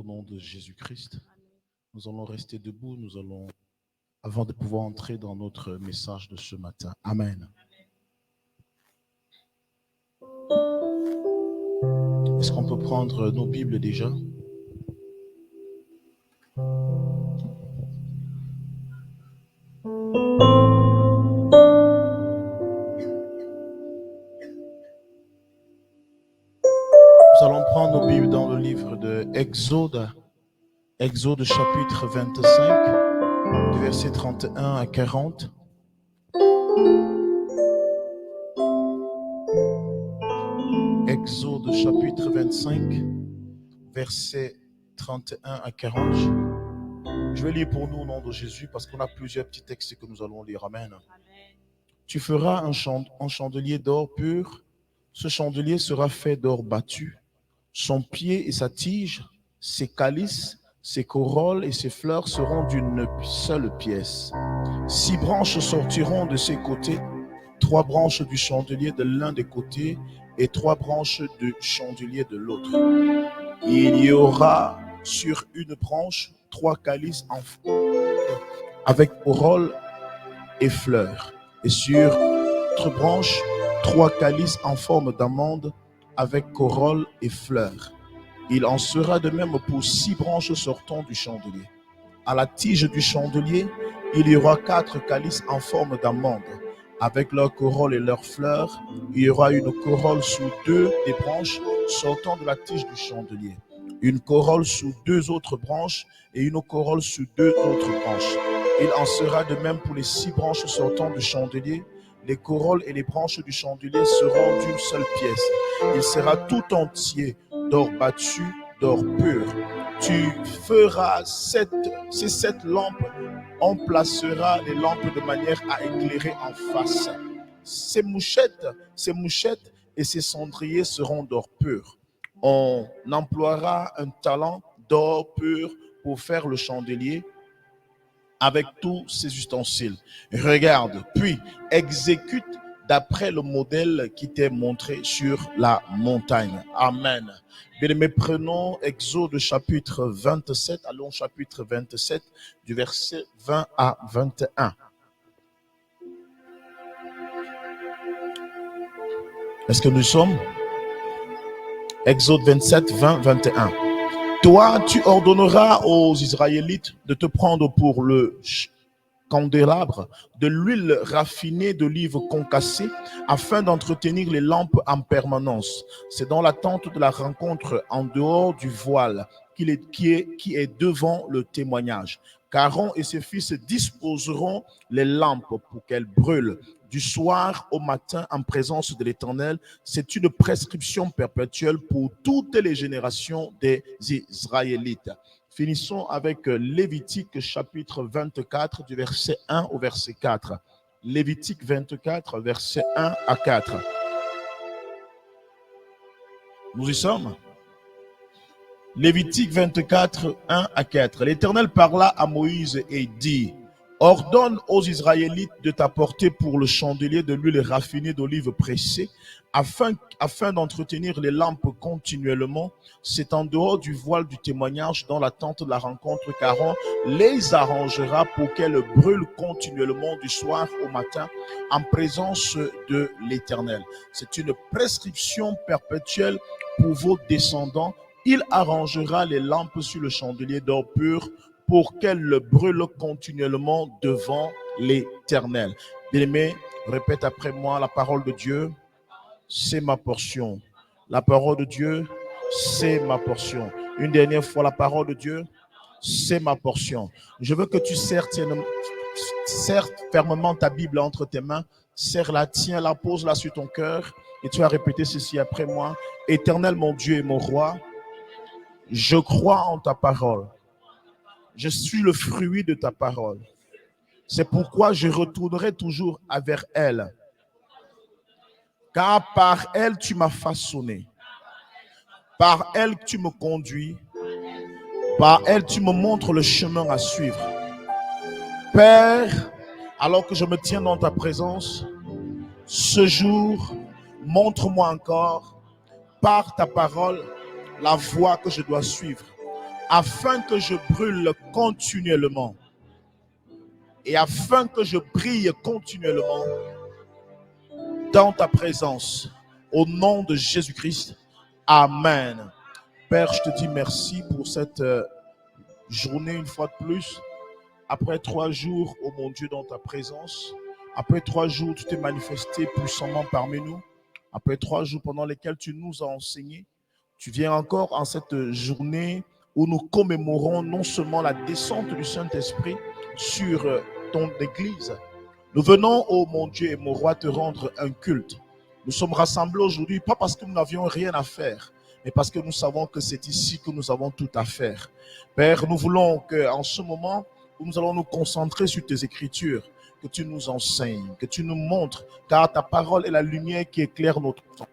nom de Jésus-Christ. Nous allons rester debout, avant de pouvoir entrer dans notre message de ce matin. Amen. Est-ce qu'on peut prendre nos Bibles déjà? Nous allons prendre nos Bibles dans le livre de Exode chapitre 25, du verset 31 à 40. Exode chapitre 25, verset 31 à 40. Je vais lire pour nous au nom de Jésus parce qu'on a plusieurs petits textes que nous allons lire. Amen. Tu feras un chandelier d'or pur. Ce chandelier sera fait d'or battu. Son pied et sa tige, ses calices, ses corolles et ses fleurs seront d'une seule pièce. 6 branches sortiront de ses côtés, 3 branches du chandelier de l'un des côtés et 3 branches du chandelier de l'autre. Il y aura sur une branche 3 calices en avec corolles et fleurs, et sur l'autre branche 3 calices en forme d'amande avec corolles et fleurs. Il en sera de même pour 6 branches sortant du chandelier. À la tige du chandelier, il y aura 4 calices en forme d'amande, avec leurs corolles et leurs fleurs. Il y aura une corolle sous 2 des branches sortant de la tige du chandelier, une corolle sous 2 autres branches et une corolle sous 2 autres branches. Il en sera de même pour les 6 branches sortant du chandelier. Les corolles et les branches du chandelier seront d'une seule pièce. Il sera tout entier d'or battu, d'or pur. Tu feras ces 7 lampes. On placera les lampes de manière à éclairer en face. Ces mouchettes et ces cendriers seront d'or pur. On emploiera un talent d'or pur pour faire le chandelier avec tous ses ustensiles. Regarde, puis exécute d'après le modèle qui t'est montré sur la montagne. Amen. Bien-aimés, prenons Exode chapitre 27. Allons chapitre 27 du verset 20 à 21. Est-ce que nous sommes? Exode 27, 20, 21. Toi, tu ordonneras aux Israélites de te prendre pour le candélabre de l'huile raffinée d'olive concassée afin d'entretenir les lampes en permanence. C'est dans la tente de la rencontre en dehors du voile qui est devant le témoignage. Qu'Aaron et ses fils disposeront les lampes pour qu'elles brûlent du soir au matin en présence de l'Éternel. C'est une prescription perpétuelle pour toutes les générations des Israélites. Finissons avec Lévitique chapitre 24 du verset 1 au verset 4. Lévitique 24 verset 1 à 4. Nous y sommes. Lévitique 24, 1 à 4. L'Éternel parla à Moïse et dit: ordonne aux Israélites de t'apporter pour le chandelier de l'huile raffinée d'olive pressée, afin d'entretenir les lampes continuellement. C'est en dehors du voile du témoignage dans la tente de la rencontre qu'Aaron les arrangera pour qu'elles brûlent continuellement du soir au matin en présence de l'Éternel. C'est une prescription perpétuelle pour vos descendants. Il arrangera les lampes sur le chandelier d'or pur pour qu'elles brûlent continuellement devant l'Éternel. Bien-aimés, répète après moi: la parole de Dieu, c'est ma portion. La parole de Dieu, c'est ma portion. Une dernière fois, la parole de Dieu, c'est ma portion. Je veux que tu serres fermement ta Bible entre tes mains. Serre-la, tiens-la, pose-la sur ton cœur et tu vas répéter ceci après moi. Éternel, mon Dieu et mon roi, je crois en ta parole. Je suis le fruit de ta parole. C'est pourquoi je retournerai toujours vers elle. Car par elle, tu m'as façonné. Par elle, tu me conduis. Par elle, tu me montres le chemin à suivre. Père, alors que je me tiens dans ta présence, ce jour, montre-moi encore, par ta parole, la voie que je dois suivre. afin que je brûle continuellement et afin que je brille continuellement dans ta présence. Au nom de Jésus-Christ. Amen. Père, je te dis merci pour cette journée une fois de plus. Après 3 jours, oh mon Dieu, dans ta présence. Après 3 jours, tu t'es manifesté puissamment parmi nous. Après 3 jours pendant lesquels tu nous as enseigné. Tu viens encore en cette journée où nous commémorons non seulement la descente du Saint-Esprit sur ton Église. Nous venons, oh mon Dieu et mon roi, te rendre un culte. Nous sommes rassemblés aujourd'hui, pas parce que nous n'avions rien à faire, mais parce que nous savons que c'est ici que nous avons tout à faire. Père, nous voulons qu'en ce moment où nous allons nous concentrer sur tes Écritures, que tu nous enseignes, que tu nous montres, car ta parole est la lumière qui éclaire notre temps.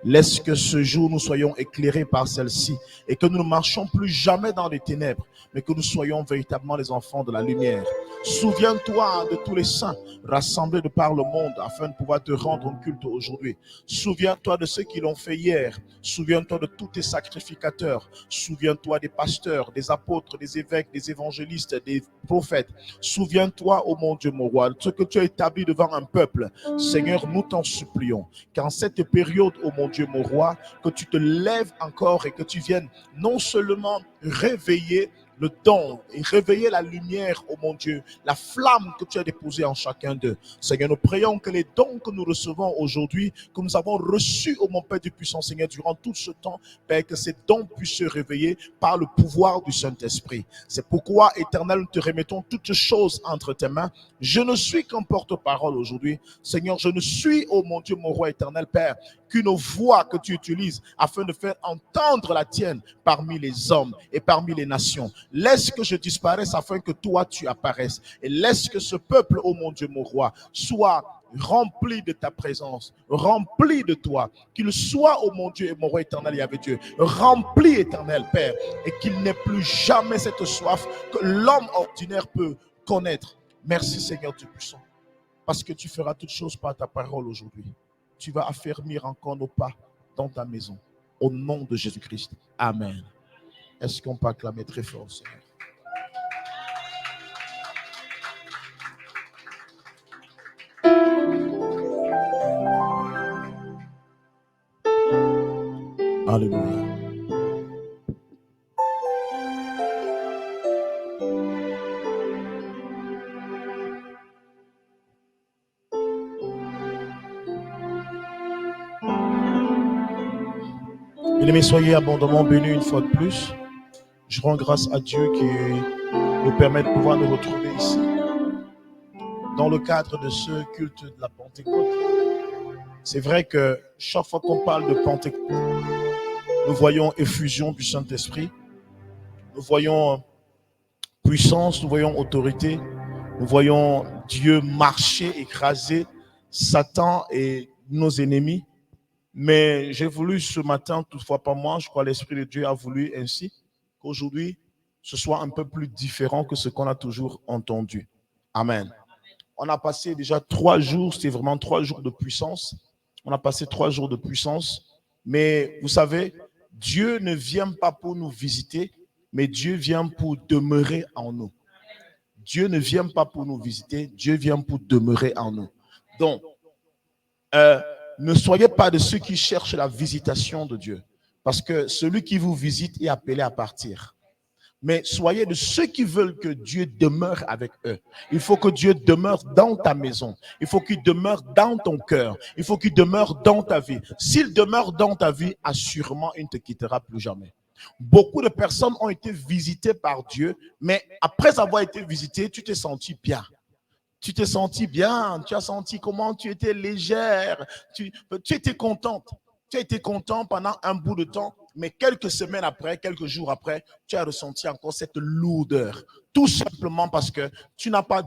Laisse que ce jour nous soyons éclairés par celle-ci et que nous ne marchions plus jamais dans les ténèbres, mais que nous soyons véritablement les enfants de la lumière. Souviens-toi de tous les saints rassemblés de par le monde afin de pouvoir te rendre un culte aujourd'hui. Souviens-toi de ceux qui l'ont fait hier. Souviens-toi de tous tes sacrificateurs. Souviens-toi des pasteurs, des apôtres, des évêques, des évangélistes, des prophètes. Souviens-toi, ô mon Dieu, mon roi, de ce que tu as établi devant un peuple. Seigneur, nous t'en supplions qu'en cette période, ô mon Dieu, mon roi, que tu te lèves encore et que tu viennes non seulement réveiller le don et réveiller la lumière, oh mon Dieu, la flamme que tu as déposée en chacun d'eux. Seigneur, nous prions que les dons que nous recevons aujourd'hui, que nous avons reçus, oh mon Père du puissant Seigneur, durant tout ce temps, Père, que ces dons puissent se réveiller par le pouvoir du Saint-Esprit. C'est pourquoi, Éternel, nous te remettons toutes choses entre tes mains. Je ne suis qu'un porte-parole aujourd'hui. Seigneur, je ne suis, oh mon Dieu, mon roi éternel, Père, qu'une voix que tu utilises afin de faire entendre la tienne parmi les hommes et parmi les nations. Laisse que je disparaisse afin que toi tu apparaisses. Et laisse que ce peuple, oh mon Dieu, mon roi, soit rempli de ta présence, rempli de toi, qu'il soit, oh mon Dieu et mon roi éternel, Yahvé Dieu, rempli, éternel Père, et qu'il n'ait plus jamais cette soif que l'homme ordinaire peut connaître. Merci Seigneur Dieu puissant, parce que tu feras toutes choses par ta parole aujourd'hui. Tu vas affermir encore nos pas dans ta maison. Au nom de Jésus-Christ. Amen. Est-ce qu'on peut acclamer très fort, Seigneur? Alléluia. Bien-aimés, soyez abondamment bénis une fois de plus. Je rends grâce à Dieu qui nous permet de pouvoir nous retrouver ici dans le cadre de ce culte de la Pentecôte. C'est vrai que chaque fois qu'on parle de Pentecôte, nous voyons effusion du Saint-Esprit, nous voyons puissance, nous voyons autorité, nous voyons Dieu marcher, écraser Satan et nos ennemis. Mais j'ai voulu ce matin, toutefois pas moi, je crois l'Esprit de Dieu a voulu ainsi, qu'aujourd'hui, ce soit un peu plus différent que ce qu'on a toujours entendu. Amen. On a passé déjà 3 jours, c'était vraiment 3 jours de puissance. On a passé 3 jours de puissance. Mais vous savez, Dieu ne vient pas pour nous visiter, mais Dieu vient pour demeurer en nous. Dieu ne vient pas pour nous visiter, Dieu vient pour demeurer en nous. Donc, ne soyez pas de ceux qui cherchent la visitation de Dieu, parce que celui qui vous visite est appelé à partir. Mais soyez de ceux qui veulent que Dieu demeure avec eux. Il faut que Dieu demeure dans ta maison. Il faut qu'il demeure dans ton cœur. Il faut qu'il demeure dans ta vie. S'il demeure dans ta vie, assurément, il ne te quittera plus jamais. Beaucoup de personnes ont été visitées par Dieu, mais après avoir été visitées, tu t'es senti bien. Tu t'es senti bien, tu as senti comment tu étais légère, tu étais contente. Tu as été content pendant un bout de temps, mais quelques semaines après, quelques jours après, tu as ressenti encore cette lourdeur. Tout simplement parce que tu n'as pas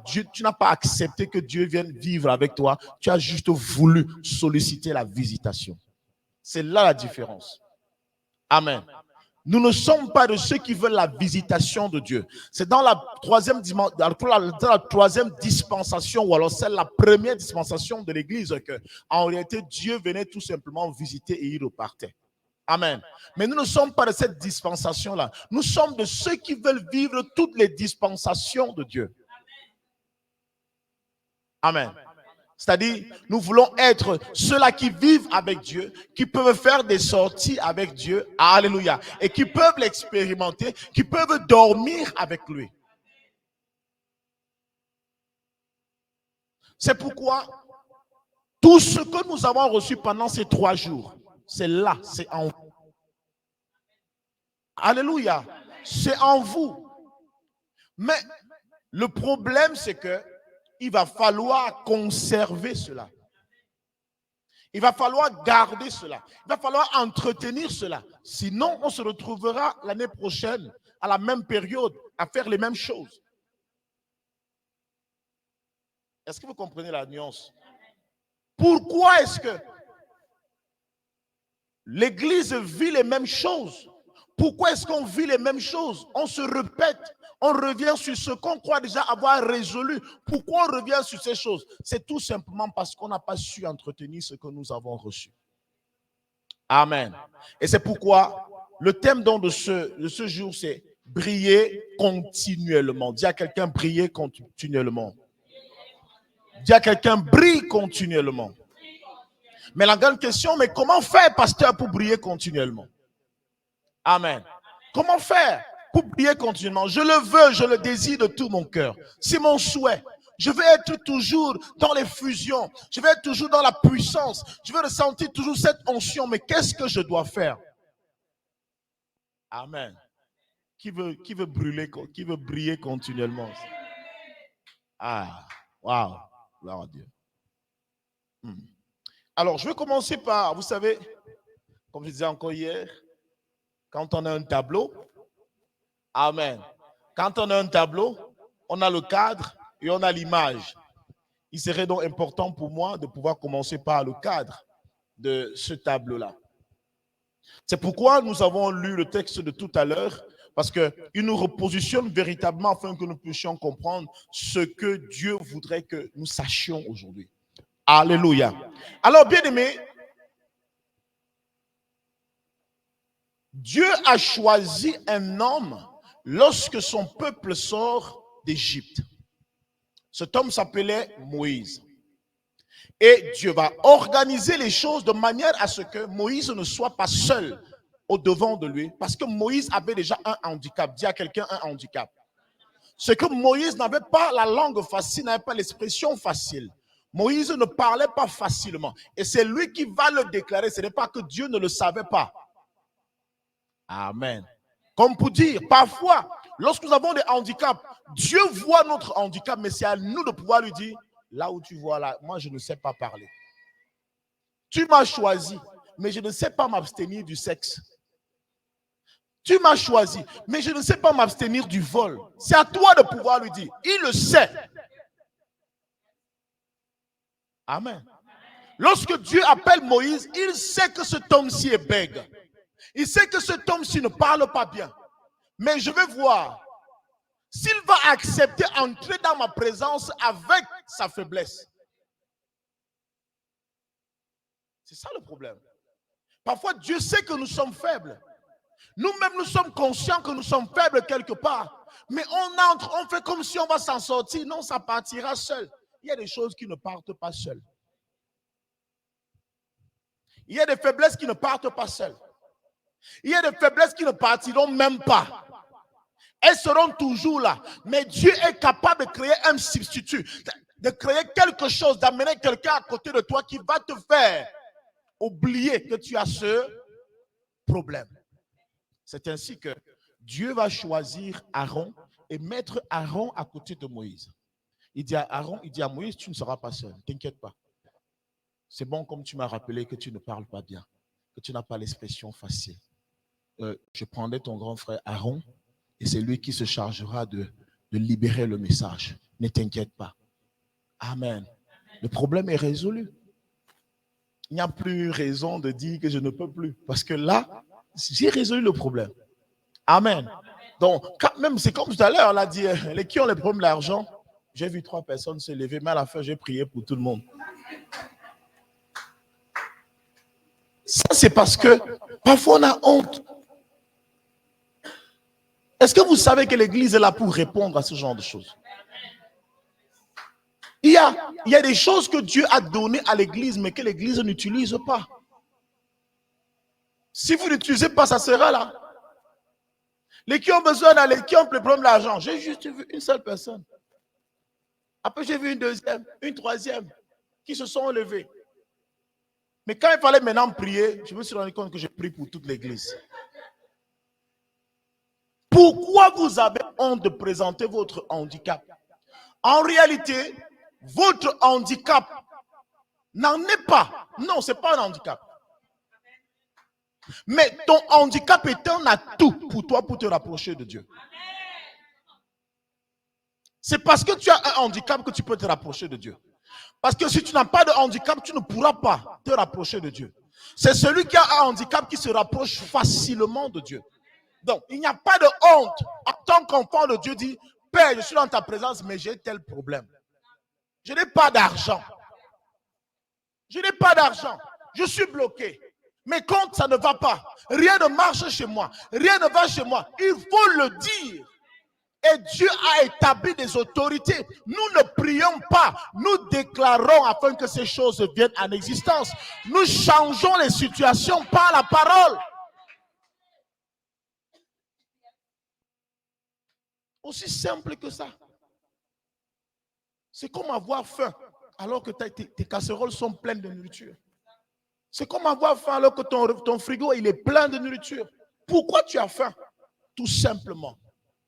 accepté que Dieu vienne vivre avec toi. Tu as juste voulu solliciter la visitation. C'est là la différence. Amen. Nous ne sommes pas de ceux qui veulent la visitation de Dieu. C'est dans la troisième dispensation, ou alors c'est la première dispensation de l'Église que, en réalité, Dieu venait tout simplement visiter et il repartait. Amen. Mais nous ne sommes pas de cette dispensation-là. Nous sommes de ceux qui veulent vivre toutes les dispensations de Dieu. Amen. C'est-à-dire, nous voulons être ceux-là qui vivent avec Dieu, qui peuvent faire des sorties avec Dieu. Alléluia. Et qui peuvent l'expérimenter, qui peuvent dormir avec lui. C'est pourquoi tout ce que nous avons reçu pendant ces 3 jours, c'est là, c'est en vous. Alléluia. C'est en vous. Mais le problème, c'est que il va falloir conserver cela. Il va falloir garder cela. Il va falloir entretenir cela. Sinon, on se retrouvera l'année prochaine, à la même période, à faire les mêmes choses. Est-ce que vous comprenez la nuance? Pourquoi est-ce que l'Église vit les mêmes choses? Pourquoi est-ce qu'on vit les mêmes choses? On se répète, on revient sur ce qu'on croit déjà avoir résolu. Pourquoi on revient sur ces choses? C'est tout simplement parce qu'on n'a pas su entretenir ce que nous avons reçu. Amen. Et c'est pourquoi le thème donc de ce jour, c'est briller continuellement. Dis à quelqu'un, briller continuellement. Dis à quelqu'un, brille continuellement. Mais la grande question, mais comment faire, pasteur, pour briller continuellement? Amen. Comment faire pour briller continuellement? Je le veux, je le désire de tout mon cœur. C'est mon souhait. Je veux être toujours dans les fusions. Je veux être toujours dans la puissance. Je veux ressentir toujours cette onction. Mais qu'est-ce que je dois faire? Amen. Qui veut brûler, qui veut briller continuellement? Ah, waouh. Gloire à Dieu. Alors, je vais commencer par, vous savez, comme je disais encore hier, quand on a un tableau, amen. Quand on a un tableau, on a le cadre et on a l'image. Il serait donc important pour moi de pouvoir commencer par le cadre de ce tableau-là. C'est pourquoi nous avons lu le texte de tout à l'heure, parce qu'il nous repositionne véritablement afin que nous puissions comprendre ce que Dieu voudrait que nous sachions aujourd'hui. Alléluia. Alors, bien aimé, Dieu a choisi un homme lorsque son peuple sort d'Égypte. Cet homme s'appelait Moïse. Et Dieu va organiser les choses de manière à ce que Moïse ne soit pas seul au devant de lui. Parce que Moïse avait déjà un handicap. Dis à quelqu'un un handicap. C'est que Moïse n'avait pas la langue facile, n'avait pas l'expression facile. Moïse ne parlait pas facilement. Et c'est lui qui va le déclarer. Ce n'est pas que Dieu ne le savait pas. Amen. Comme pour dire, parfois, lorsque nous avons des handicaps, Dieu voit notre handicap, mais c'est à nous de pouvoir lui dire, là où tu vois là, moi je ne sais pas parler. Tu m'as choisi, mais je ne sais pas m'abstenir du sexe. Tu m'as choisi, mais je ne sais pas m'abstenir du vol. C'est à toi de pouvoir lui dire. Il le sait. Amen. Lorsque Dieu appelle Moïse, il sait que cet homme-ci est bègue. Il sait que cet homme-ci ne parle pas bien. Mais je vais voir s'il va accepter d'entrer dans ma présence avec sa faiblesse. C'est ça le problème. Parfois, Dieu sait que nous sommes faibles. Nous-mêmes, nous sommes conscients que nous sommes faibles quelque part. Mais on entre, on fait comme si on va s'en sortir. Non, ça partira seul. Il y a des choses qui ne partent pas seules. Il y a des faiblesses qui ne partent pas seules. Il y a des faiblesses qui ne partiront même pas. Elles seront toujours là. Mais Dieu est capable de créer un substitut, de créer quelque chose, d'amener quelqu'un à côté de toi qui va te faire oublier que tu as ce problème. C'est ainsi que Dieu va choisir Aaron et mettre Aaron à côté de Moïse. Il dit à Aaron, il dit à Moïse, tu ne seras pas seul, t'inquiète pas. C'est bon comme tu m'as rappelé que tu ne parles pas bien, que tu n'as pas l'expression facile. Je prendrai ton grand frère Aaron et c'est lui qui se chargera de libérer le message. Ne t'inquiète pas. Amen. Le problème est résolu. Il n'y a plus raison de dire que je ne peux plus. Parce que là, j'ai résolu le problème. Amen. Donc, quand même, c'est comme tout à l'heure, on a dit, les qui ont les problèmes d'argent, j'ai vu 3 personnes se lever, mais à la fin, j'ai prié pour tout le monde. Ça, c'est parce que parfois on a honte. Est-ce que vous savez que l'église est là pour répondre à ce genre de choses? Il y a des choses que Dieu a données à l'église, mais que l'église n'utilise pas. Si vous n'utilisez pas, ça sera là. Les qui ont besoin d'aller, qui ont le problème de l'argent. J'ai juste vu une seule personne. Après, j'ai vu une deuxième, une troisième, qui se sont levés. Mais quand il fallait maintenant prier, je me suis rendu compte que je prie pour toute l'église. Pourquoi vous avez honte de présenter votre handicap? En réalité, votre handicap n'en est pas. Non, ce n'est pas un handicap. Mais ton handicap est un atout pour toi pour te rapprocher de Dieu. C'est parce que tu as un handicap que tu peux te rapprocher de Dieu. Parce que si tu n'as pas de handicap, tu ne pourras pas te rapprocher de Dieu. C'est celui qui a un handicap qui se rapproche facilement de Dieu. Donc, il n'y a pas de honte. En tant qu'enfant de Dieu, dit, Père, je suis dans ta présence, mais j'ai tel problème. Je n'ai pas d'argent. Je n'ai pas d'argent. Je suis bloqué. Mes comptes, ça ne va pas. Rien ne marche chez moi. Rien ne va chez moi. Il faut le dire. Et Dieu a établi des autorités. Nous ne prions pas. Nous déclarons afin que ces choses viennent en existence. Nous changeons les situations par la parole. Aussi simple que ça. C'est comme avoir faim alors que tes casseroles sont pleines de nourriture. C'est comme avoir faim alors que ton frigo il est plein de nourriture. Pourquoi tu as faim? Tout simplement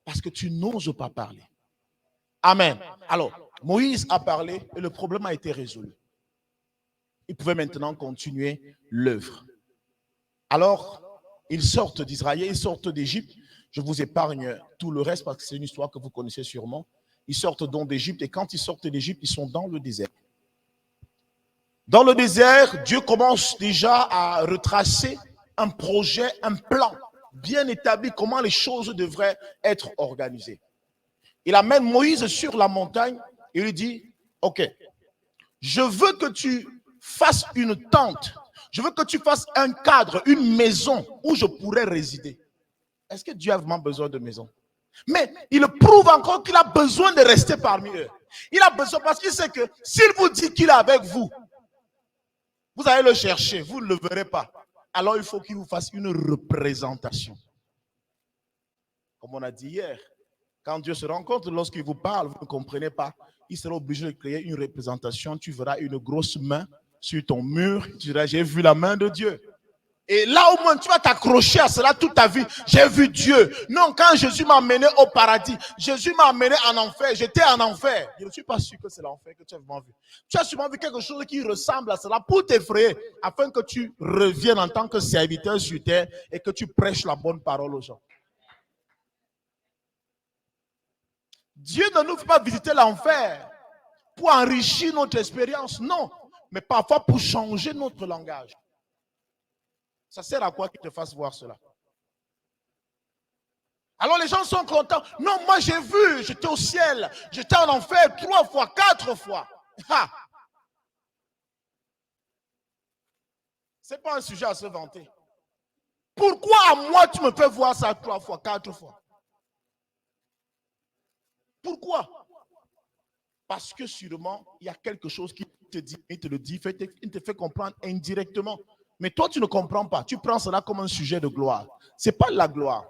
parce que tu n'oses pas parler. Amen. Alors, Moïse a parlé et le problème a été résolu. Il pouvait maintenant continuer l'œuvre. Alors, ils sortent d'Israël, ils sortent d'Égypte. Je vous épargne tout le reste parce que c'est une histoire que vous connaissez sûrement. Ils sortent donc d'Égypte et quand ils sortent d'Égypte, ils sont dans le désert. Dans le désert, Dieu commence déjà à retracer un projet, un plan bien établi, comment les choses devraient être organisées. Il amène Moïse sur la montagne et lui dit, ok, je veux que tu fasses une tente, je veux que tu fasses un cadre, une maison où je pourrais résider. Est-ce que Dieu a vraiment besoin de maison? Mais il prouve encore qu'il a besoin de rester parmi eux. Il a besoin parce qu'il sait que s'il vous dit qu'il est avec vous, vous allez le chercher, vous ne le verrez pas. Alors il faut qu'il vous fasse une représentation. Comme on a dit hier, quand Dieu se rencontre, lorsqu'il vous parle, vous ne comprenez pas, il sera obligé de créer une représentation. Tu verras une grosse main sur ton mur. Tu diras, j'ai vu la main de Dieu. Et là, au moins, tu vas t'accrocher à cela toute ta vie. J'ai vu Dieu. Non, quand Jésus m'a amené au paradis, Jésus m'a amené en enfer. J'étais en enfer. Je ne suis pas sûr que c'est l'enfer que tu as vraiment vu. Tu as sûrement vu quelque chose qui ressemble à cela pour t'effrayer, afin que tu reviennes en tant que serviteur sur terre et que tu prêches la bonne parole aux gens. Dieu ne nous fait pas visiter l'enfer pour enrichir notre expérience. Non, mais parfois pour changer notre langage. Ça sert à quoi qu'il te fasse voir cela? Alors les gens sont contents. Non, moi j'ai vu, j'étais au ciel, j'étais en enfer 3 fois, 4 fois. Ce n'est pas un sujet à se vanter. Pourquoi à moi tu me fais voir ça 3 fois, 4 fois? Pourquoi? Parce que sûrement, il y a quelque chose qui te dit, il te le dit, il te fait comprendre indirectement. Mais toi, tu ne comprends pas. Tu prends cela comme un sujet de gloire. Ce n'est pas la gloire.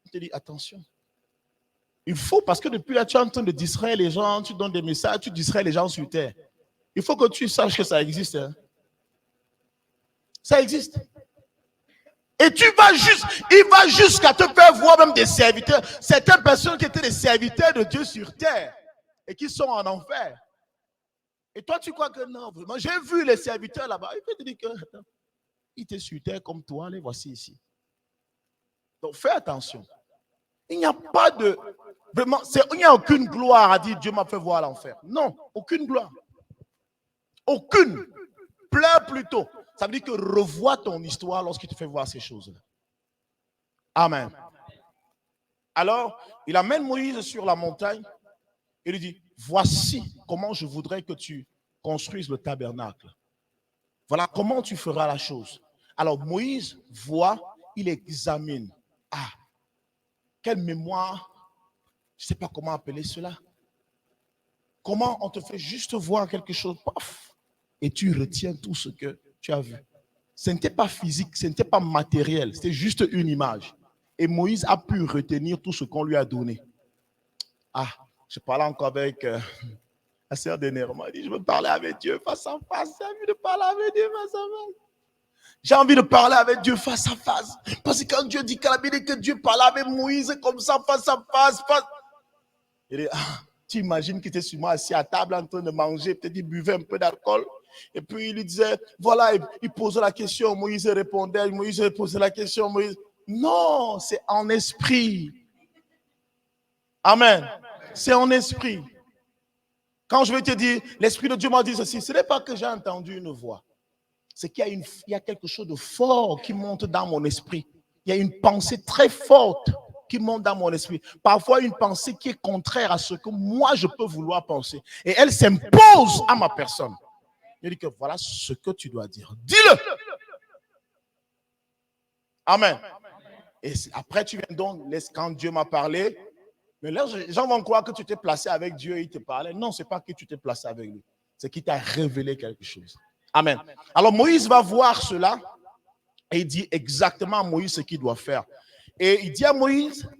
Il te dit, attention. Il faut, parce que depuis là, tu es en train de distraire les gens, tu donnes des messages, tu distrais les gens sur terre. Il faut que tu saches que ça existe. Hein. Ça existe. Et il va jusqu'à te faire voir même des serviteurs, certaines personnes qui étaient des serviteurs de Dieu sur terre et qui sont en enfer. Et toi, tu crois que non, vraiment, j'ai vu les serviteurs là-bas. Il peut te dire que attends, ils étaient sur terre comme toi, les voici ici. Donc fais attention. Il n'y a pas de. Vraiment, il n'y a aucune gloire à dire Dieu m'a fait voir l'enfer. Non, aucune gloire. Aucune. Pleure plutôt. Ça veut dire que revois ton histoire lorsqu'il te fait voir ces choses-là. Amen. Alors, il amène Moïse sur la montagne et lui dit, voici comment je voudrais que tu construises le tabernacle. Voilà comment tu feras la chose. Alors Moïse voit, il examine. Ah, quelle mémoire, je ne sais pas comment appeler cela. Comment on te fait juste voir quelque chose, paf, et tu retiens tout ce que tu as vu. Ce n'était pas physique, ce n'était pas matériel, c'était juste une image. Et Moïse a pu retenir tout ce qu'on lui a donné. Ah, je parlais encore avec la sœur dernièrement. Elle dit, je veux parler avec Dieu face à face. J'ai envie de parler avec Dieu face à face. J'ai envie de parler avec Dieu face à face. Parce que quand Dieu dit que Dieu parlait avec Moïse comme ça, face à face, il dit, ah, tu imagines qu'il était sûrement assis à table en train de manger, peut-être il buvait un peu d'alcool. Et puis il lui disait, voilà, il posait la question, Moïse répondait, Moïse posait la question, Moïse. Non, c'est en esprit. Amen. C'est en esprit. Quand je vais te dire, l'Esprit de Dieu m'a dit ceci, ce n'est pas que j'ai entendu une voix. C'est qu'il y a quelque chose de fort qui monte dans mon esprit. Il y a une pensée très forte qui monte dans mon esprit. Parfois, une pensée qui est contraire à ce que moi, je peux vouloir penser. Et elle s'impose à ma personne. Je dis que voilà ce que tu dois dire. Dis-le. Amen. Et après, tu viens donc, quand Dieu m'a parlé, mais là, les gens vont croire que tu t'es placé avec Dieu et il te parlait. Non, ce n'est pas que tu t'es placé avec lui. C'est qu'il t'a révélé quelque chose. Amen. Alors, Moïse va voir cela et il dit exactement à Moïse ce qu'il doit faire. Et il dit à Moïse,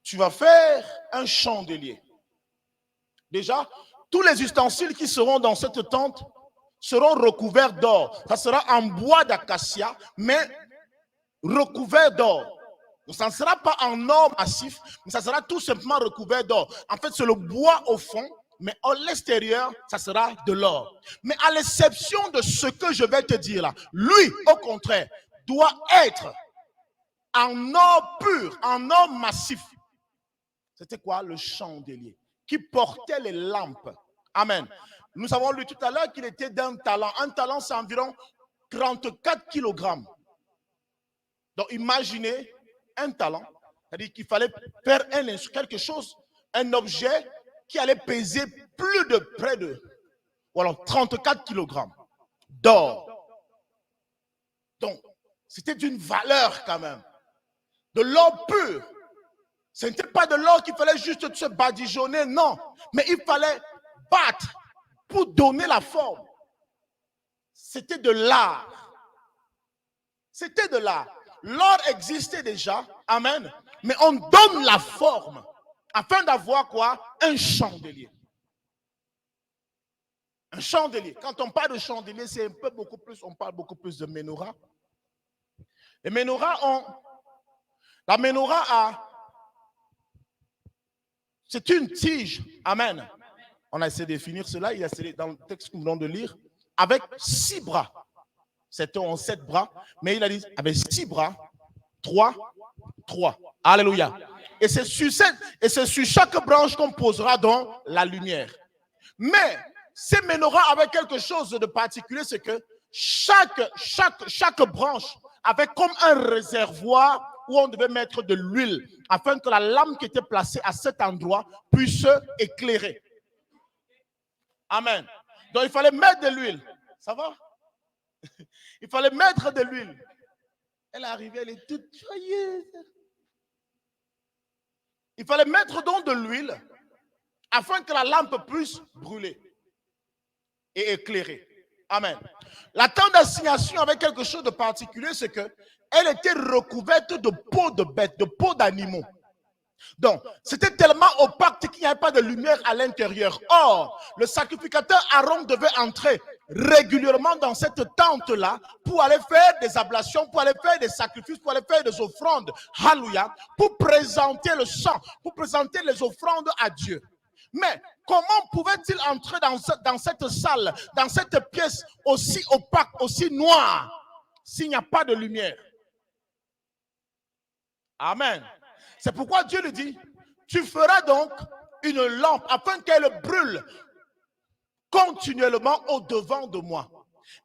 tu vas faire un chandelier. Déjà, tous les ustensiles qui seront dans cette tente seront recouverts d'or. Ça sera en bois d'acacia, mais recouvert d'or. Ça ne sera pas en or massif, mais ça sera tout simplement recouvert d'or. En fait, c'est le bois au fond, mais à l'extérieur, ça sera de l'or. Mais à l'exception de ce que je vais te dire là, lui, au contraire, doit être en or pur, en or massif. C'était quoi? Le chandelier qui portait les lampes. Amen. Nous avons lu tout à l'heure qu'il était d'un talent. Un talent, c'est environ 34 kg. Donc, imaginez un talent, c'est-à-dire qu'il fallait faire quelque chose, un objet qui allait peser plus de près de 34 kg d'or. Donc, c'était d'une valeur quand même. De l'or pur. Ce n'était pas de l'or qu'il fallait juste se badigeonner, non. Mais il fallait battre pour donner la forme. C'était de l'art. C'était de l'art. L'or existait déjà, amen, mais on donne la forme afin d'avoir quoi? Un chandelier. Un chandelier. Quand on parle de chandelier, c'est un peu beaucoup plus, on parle beaucoup plus de menorah. Les menorahs ont, la menorah c'est une tige, amen. On a essayé de définir cela, il y a dans le texte que nous venons de lire, avec 6 bras. C'était en 7 bras, mais il a dit avec 6 bras, 3. Alléluia. Et c'est sur chaque branche qu'on posera donc la lumière. Mais ces menorahs avaient quelque chose de particulier, c'est que chaque branche avait comme un réservoir où on devait mettre de l'huile afin que la lampe qui était placée à cet endroit puisse éclairer. Amen. Donc il fallait mettre de l'huile. Ça va? Il fallait mettre de l'huile. Elle est arrivée, elle est toute joyeuse. Il fallait mettre donc de l'huile afin que la lampe puisse brûler et éclairer. Amen. La tente d'assignation avait quelque chose de particulier, c'est qu'elle était recouverte de peau de bêtes, de peau d'animaux. Donc, c'était tellement opaque qu'il n'y avait pas de lumière à l'intérieur. Or, le sacrificateur Aaron devait entrer régulièrement dans cette tente-là pour aller faire des ablations, pour aller faire des sacrifices, pour aller faire des offrandes. Alléluia. Pour présenter le sang, pour présenter les offrandes à Dieu. Mais comment pouvait-il entrer dans cette salle, dans cette pièce aussi opaque, aussi noire, s'il n'y a pas de lumière? Amen. C'est pourquoi Dieu lui dit, tu feras donc une lampe afin qu'elle brûle continuellement au devant de moi.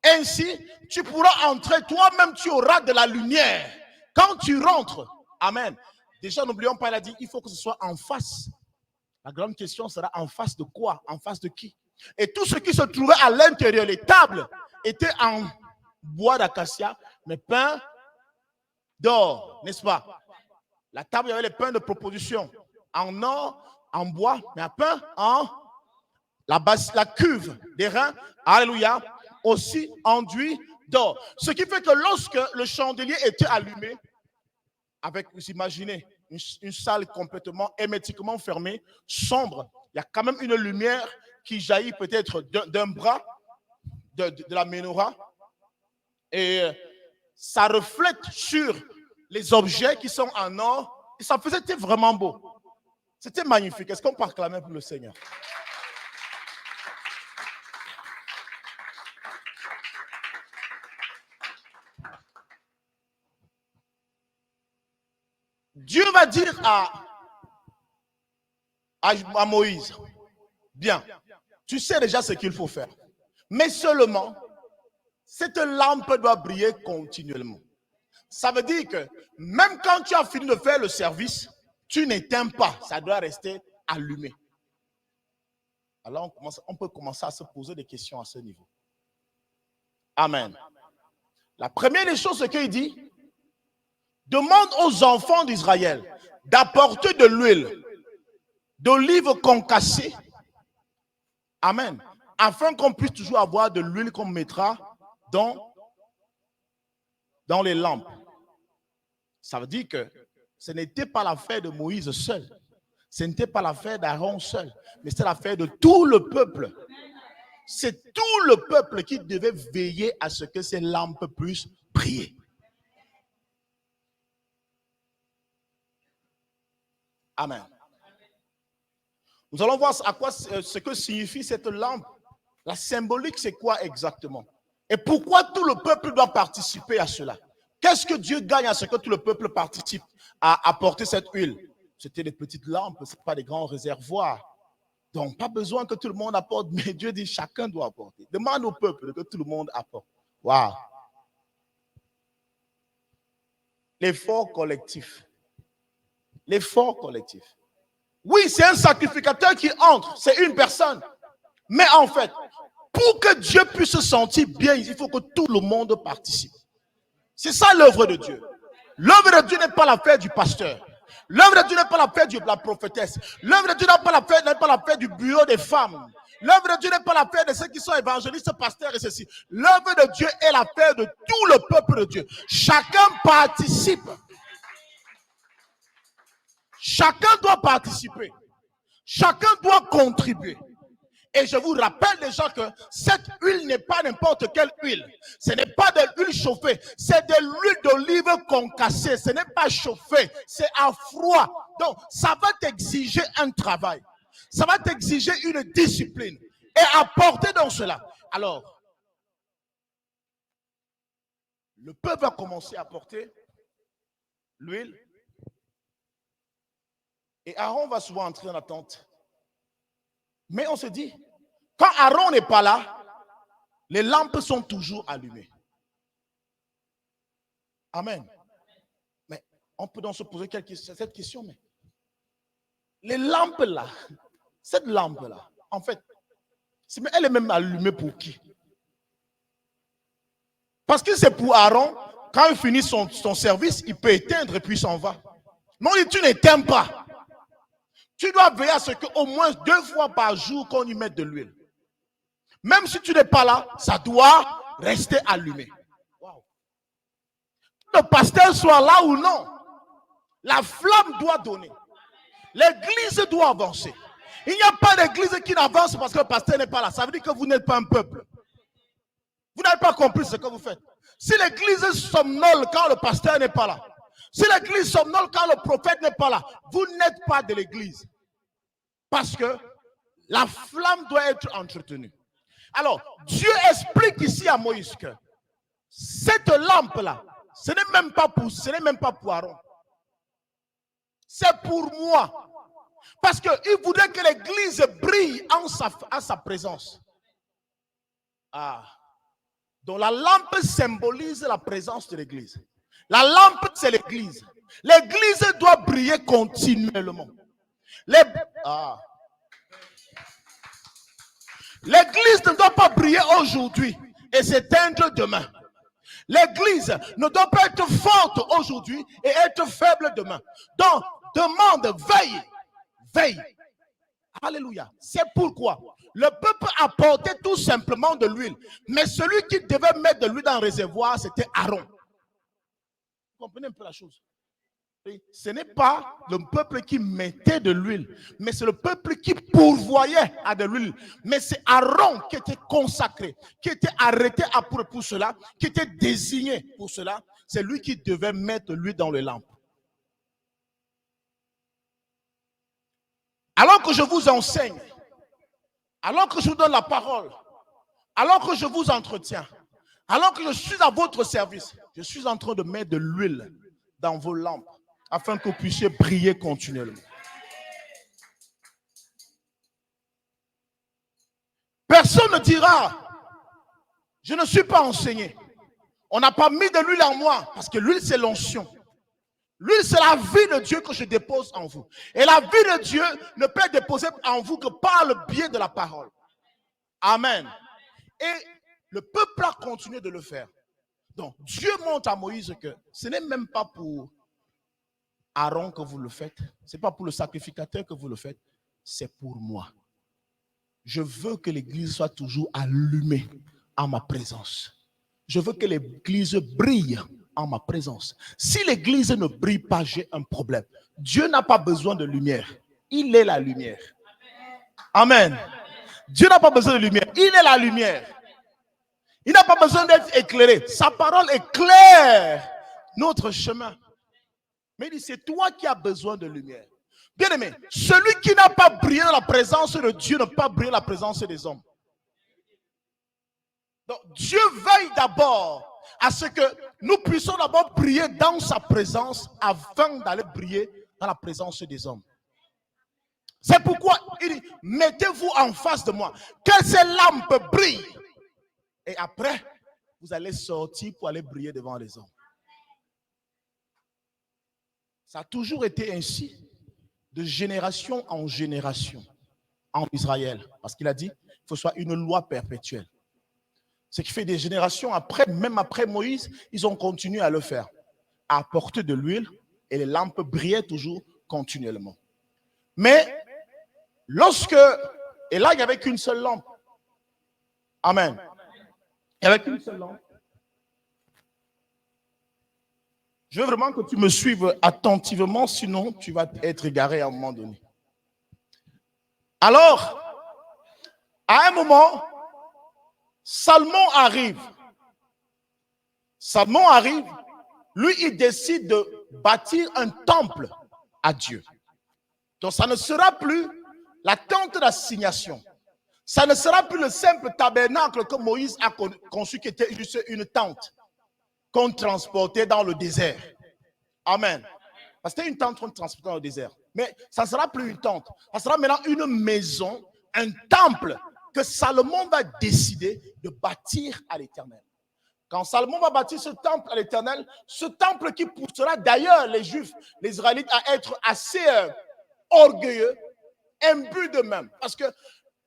Ainsi, tu pourras entrer, toi-même tu auras de la lumière. Quand tu rentres, amen. Déjà, n'oublions pas, il a dit, il faut que ce soit en face. La grande question sera en face de quoi? En face de qui? Et tout ce qui se trouvait à l'intérieur, les tables, étaient en bois d'acacia, mais peints d'or, n'est-ce pas? La table, il y avait les pains de proposition en or, en bois, mais à pain en la cuve des reins, alléluia, aussi enduit d'or. Ce qui fait que lorsque le chandelier était allumé, avec, vous imaginez, une salle complètement hermétiquement fermée, sombre, il y a quand même une lumière qui jaillit peut-être d'un bras de la menorah, et ça reflète sur les objets qui sont en or, et ça faisait vraiment beau. C'était magnifique. Est-ce qu'on peut acclamer pour le Seigneur? Dieu va dire à Moïse, bien, tu sais déjà ce qu'il faut faire, mais seulement, cette lampe doit briller continuellement. Ça veut dire que même quand tu as fini de faire le service, tu n'éteins pas, ça doit rester allumé. Alors on peut commencer à se poser des questions à ce niveau. Amen. La première des choses, c'est qu'il dit, demande aux enfants d'Israël d'apporter de l'huile d'olive concassée. Amen. Afin qu'on puisse toujours avoir de l'huile qu'on mettra dans les lampes. Ça veut dire que ce n'était pas l'affaire de Moïse seul. Ce n'était pas l'affaire d'Aaron seul. Mais c'était l'affaire de tout le peuple. C'est tout le peuple qui devait veiller à ce que ces lampes puissent briller. Amen. Nous allons voir à quoi ce que signifie cette lampe. La symbolique, c'est quoi exactement? Et pourquoi tout le peuple doit participer à cela? Qu'est-ce que Dieu gagne à ce que tout le peuple participe à apporter cette huile? C'était des petites lampes, ce n'est pas des grands réservoirs. Donc, pas besoin que tout le monde apporte, mais Dieu dit chacun doit apporter. Demande au peuple que tout le monde apporte. Waouh! L'effort collectif. L'effort collectif. Oui, c'est un sacrificateur qui entre, c'est une personne. Mais en fait, pour que Dieu puisse se sentir bien, il faut que tout le monde participe. C'est ça l'œuvre de Dieu. L'œuvre de Dieu n'est pas l'affaire du pasteur. L'œuvre de Dieu n'est pas l'affaire de la prophétesse. L'œuvre de Dieu n'est pas l'affaire du bureau des femmes. L'œuvre de Dieu n'est pas l'affaire de ceux qui sont évangélistes, pasteurs et ceci. L'œuvre de Dieu est l'affaire de tout le peuple de Dieu. Chacun participe. Chacun doit participer. Chacun doit contribuer. Et je vous rappelle déjà que cette huile n'est pas n'importe quelle huile. Ce n'est pas de l'huile chauffée. C'est de l'huile d'olive concassée. Ce n'est pas chauffé. C'est à froid. Donc, ça va t'exiger un travail. Ça va t'exiger une discipline. Et apporter dans cela. Alors, le peuple va commencer à porter l'huile. Et Aaron va souvent entrer en attente. Mais on se dit, quand Aaron n'est pas là, les lampes sont toujours allumées. Amen. Mais on peut donc se poser cette question. Mais les lampes là, cette lampe là, en fait, elle est même allumée pour qui? Parce que c'est pour Aaron, quand il finit son service, il peut éteindre et puis s'en va. Non, tu n'éteins pas. Tu dois veiller à ce qu'au moins 2 fois par jour qu'on y mette de l'huile. Même si tu n'es pas là, ça doit rester allumé. Wow. Le pasteur soit là ou non, la flamme doit donner. L'église doit avancer. Il n'y a pas d'église qui n'avance parce que le pasteur n'est pas là. Ça veut dire que vous n'êtes pas un peuple. Vous n'avez pas compris ce que vous faites. Si l'église somnole quand le pasteur n'est pas là, si l'église somnole quand le prophète n'est pas là, vous n'êtes pas de l'église. Parce que la flamme doit être entretenue. Alors, Dieu explique ici à Moïse que cette lampe-là, ce n'est même pas pour Aaron. C'est pour moi. Parce qu'il voudrait que l'église brille en sa présence. Ah. Donc la lampe symbolise la présence de l'église. La lampe, c'est l'église. L'église doit briller continuellement. L'église ne doit pas briller aujourd'hui et s'éteindre demain. L'église ne doit pas être forte aujourd'hui et être faible demain. Donc, demande, veille, veille. Alléluia. C'est pourquoi le peuple apportait tout simplement de l'huile. Mais celui qui devait mettre de l'huile dans le réservoir, c'était Aaron. Vous comprenez un peu la chose? Ce n'est pas le peuple qui mettait de l'huile, mais c'est le peuple qui pourvoyait à de l'huile. Mais c'est Aaron qui était consacré, qui était arrêté pour cela, qui était désigné pour cela. C'est lui qui devait mettre l'huile dans les lampes. Alors que je vous enseigne, alors que je vous donne la parole, alors que je vous entretiens, alors que je suis à votre service, je suis en train de mettre de l'huile dans vos lampes, afin que vous puissiez briller continuellement. Personne ne dira, je ne suis pas enseigné. On n'a pas mis de l'huile en moi, parce que l'huile, c'est l'onction. L'huile, c'est la vie de Dieu que je dépose en vous. Et la vie de Dieu ne peut être déposée en vous que par le biais de la parole. Amen. Et le peuple a continué de le faire. Donc, Dieu montre à Moïse que ce n'est même pas pour Aaron que vous le faites, ce n'est pas pour le sacrificateur que vous le faites, c'est pour moi. Je veux que l'église soit toujours allumée en ma présence. Je veux que l'église brille en ma présence. Si l'église ne brille pas, j'ai un problème. Dieu n'a pas besoin de lumière. Il est la lumière. Amen. Dieu n'a pas besoin de lumière. Il est la lumière. Il n'a pas besoin d'être éclairé. Sa parole éclaire notre chemin. Mais il dit, c'est toi qui as besoin de lumière. Bien aimé, celui qui n'a pas brillé dans la présence de Dieu ne peut pas briller dans la présence des hommes. Donc, Dieu veille d'abord à ce que nous puissions d'abord briller dans sa présence avant d'aller briller dans la présence des hommes. C'est pourquoi il dit, mettez-vous en face de moi, que ces lampes brillent. Et après, vous allez sortir pour aller briller devant les hommes. Ça a toujours été ainsi, de génération en génération, en Israël. Parce qu'il a dit, il faut que ce soit une loi perpétuelle. Ce qui fait des générations après, même après Moïse, ils ont continué à le faire. À apporter de l'huile et les lampes brillaient toujours continuellement. Mais lorsque, et là il n'y avait qu'une seule lampe. Amen. Il n'y avait qu'une seule lampe. Je veux vraiment que tu me suives attentivement, sinon tu vas être égaré à un moment donné. Alors, à un moment, Salomon arrive. Salomon arrive, lui il décide de bâtir un temple à Dieu. Donc ça ne sera plus la tente d'assignation. Ça ne sera plus le simple tabernacle que Moïse a conçu qui était juste une tente qu'on transportait dans le désert. Amen. Parce que c'était une tente qu'on transportait dans le désert. Mais ça ne sera plus une tente. Ça sera maintenant une maison, un temple que Salomon va décider de bâtir à l'Éternel. Quand Salomon va bâtir ce temple à l'Éternel, ce temple qui poussera d'ailleurs les Juifs, les Israélites à être assez orgueilleux, imbus d'eux-mêmes. Parce que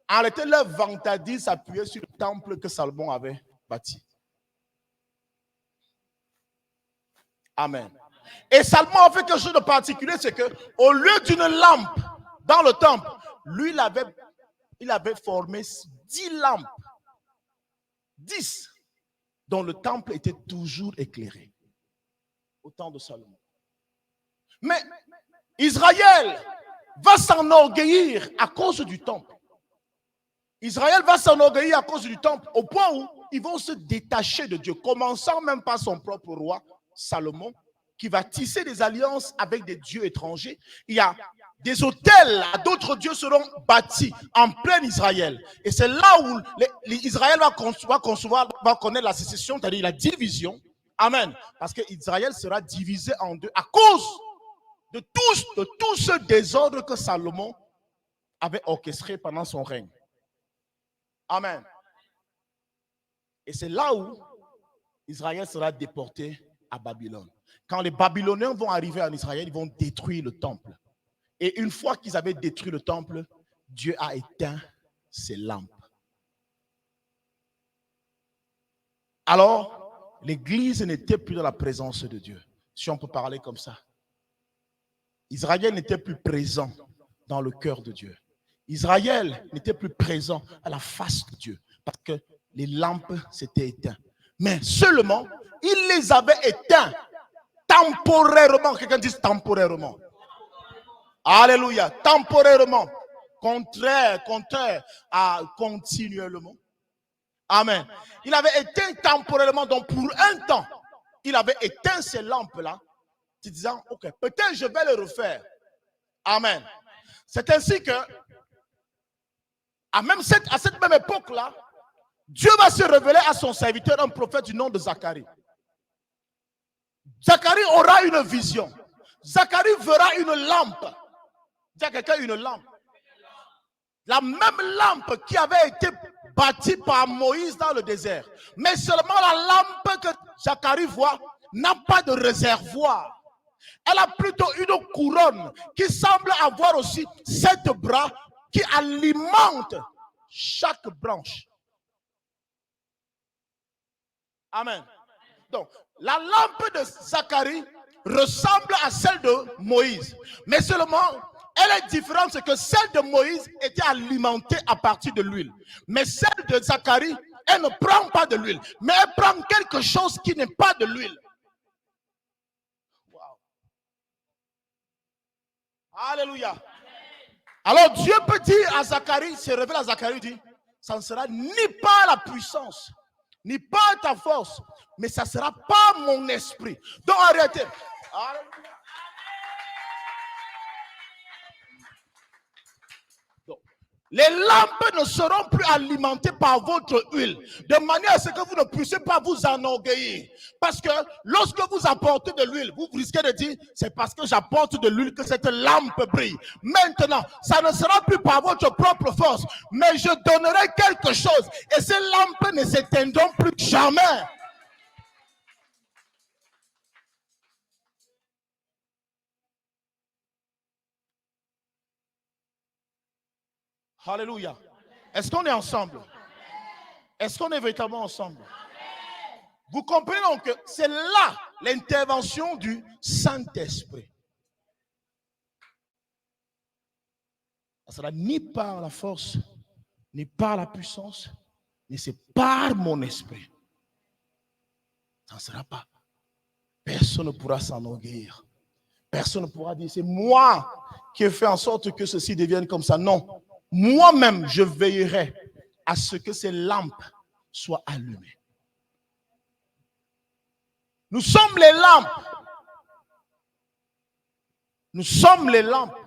en réalité, leur vantardise s'appuyait sur le temple que Salomon avait bâti. Amen. Et Salomon a fait quelque chose de particulier, c'est qu'au lieu d'une lampe dans le temple, lui, il avait formé 10 lampes. 10, dont le temple était toujours éclairé. Au temps de Salomon. Mais Israël va s'enorgueillir à cause du temple. Israël va s'enorgueillir à cause du temple, au point où ils vont se détacher de Dieu, commençant même par son propre roi, Salomon, qui va tisser des alliances avec des dieux étrangers. Il y a des autels à d'autres dieux seront bâtis en plein Israël. Et c'est là où Israël va connaître la sécession, c'est-à-dire la division. Amen. Parce qu'Israël sera divisé en deux à cause de tout ce désordre que Salomon avait orchestré pendant son règne. Amen. Et c'est là où Israël sera déporté à Babylone. Quand les Babyloniens vont arriver en Israël, ils vont détruire le temple. Et une fois qu'ils avaient détruit le temple, Dieu a éteint ses lampes. Alors, l'église n'était plus dans la présence de Dieu, si on peut parler comme ça. Israël n'était plus présent dans le cœur de Dieu. Israël n'était plus présent à la face de Dieu parce que les lampes s'étaient éteintes. Mais seulement, il les avait éteints temporairement. Quelqu'un dit temporairement. Alléluia. Temporairement. Contraire à continuellement. Amen. Il avait éteint temporairement, donc pour un temps, il avait éteint ces lampes-là, disant, ok, peut-être je vais le refaire. Amen. C'est ainsi que, à cette même époque-là, Dieu va se révéler à son serviteur, un prophète du nom de Zacharie. Zacharie aura une vision. Zacharie verra une lampe. Dis à quelqu'un une lampe. La même lampe qui avait été bâtie par Moïse dans le désert. Mais seulement la lampe que Zacharie voit n'a pas de réservoir. Elle a plutôt une couronne qui semble avoir aussi 7 bras qui alimentent chaque branche. Amen. Donc, la lampe de Zacharie ressemble à celle de Moïse. Mais seulement, elle est différente, c'est que celle de Moïse était alimentée à partir de l'huile. Mais celle de Zacharie, elle ne prend pas de l'huile. Mais elle prend quelque chose qui n'est pas de l'huile. Wow. Alléluia. Alors Dieu peut dire à Zacharie, se révèle à Zacharie, dit, ça ne sera ni par la puissance, ni par ta force, mais ça ne sera pas mon esprit. Donc arrêtez. Donc, les lampes ne seront plus alimentées par votre huile, de manière à ce que vous ne puissiez pas vous enorgueillir. Parce que lorsque vous apportez de l'huile, vous risquez de dire, c'est parce que j'apporte de l'huile que cette lampe brille. Maintenant, ça ne sera plus par votre propre force, mais je donnerai quelque chose et ces lampes ne s'éteindront plus jamais. Alléluia. Est-ce qu'on est ensemble? Est-ce qu'on est véritablement ensemble? Vous comprenez donc que c'est là l'intervention du Saint-Esprit. Ça sera ni par la force, ni par la puissance, mais c'est par mon esprit. Ça ne sera pas. Personne ne pourra s'enorgueillir. Personne ne pourra dire, c'est moi qui ai fait en sorte que ceci devienne comme ça. Non. Moi-même, je veillerai à ce que ces lampes soient allumées. Nous sommes les lampes. Nous sommes les lampes.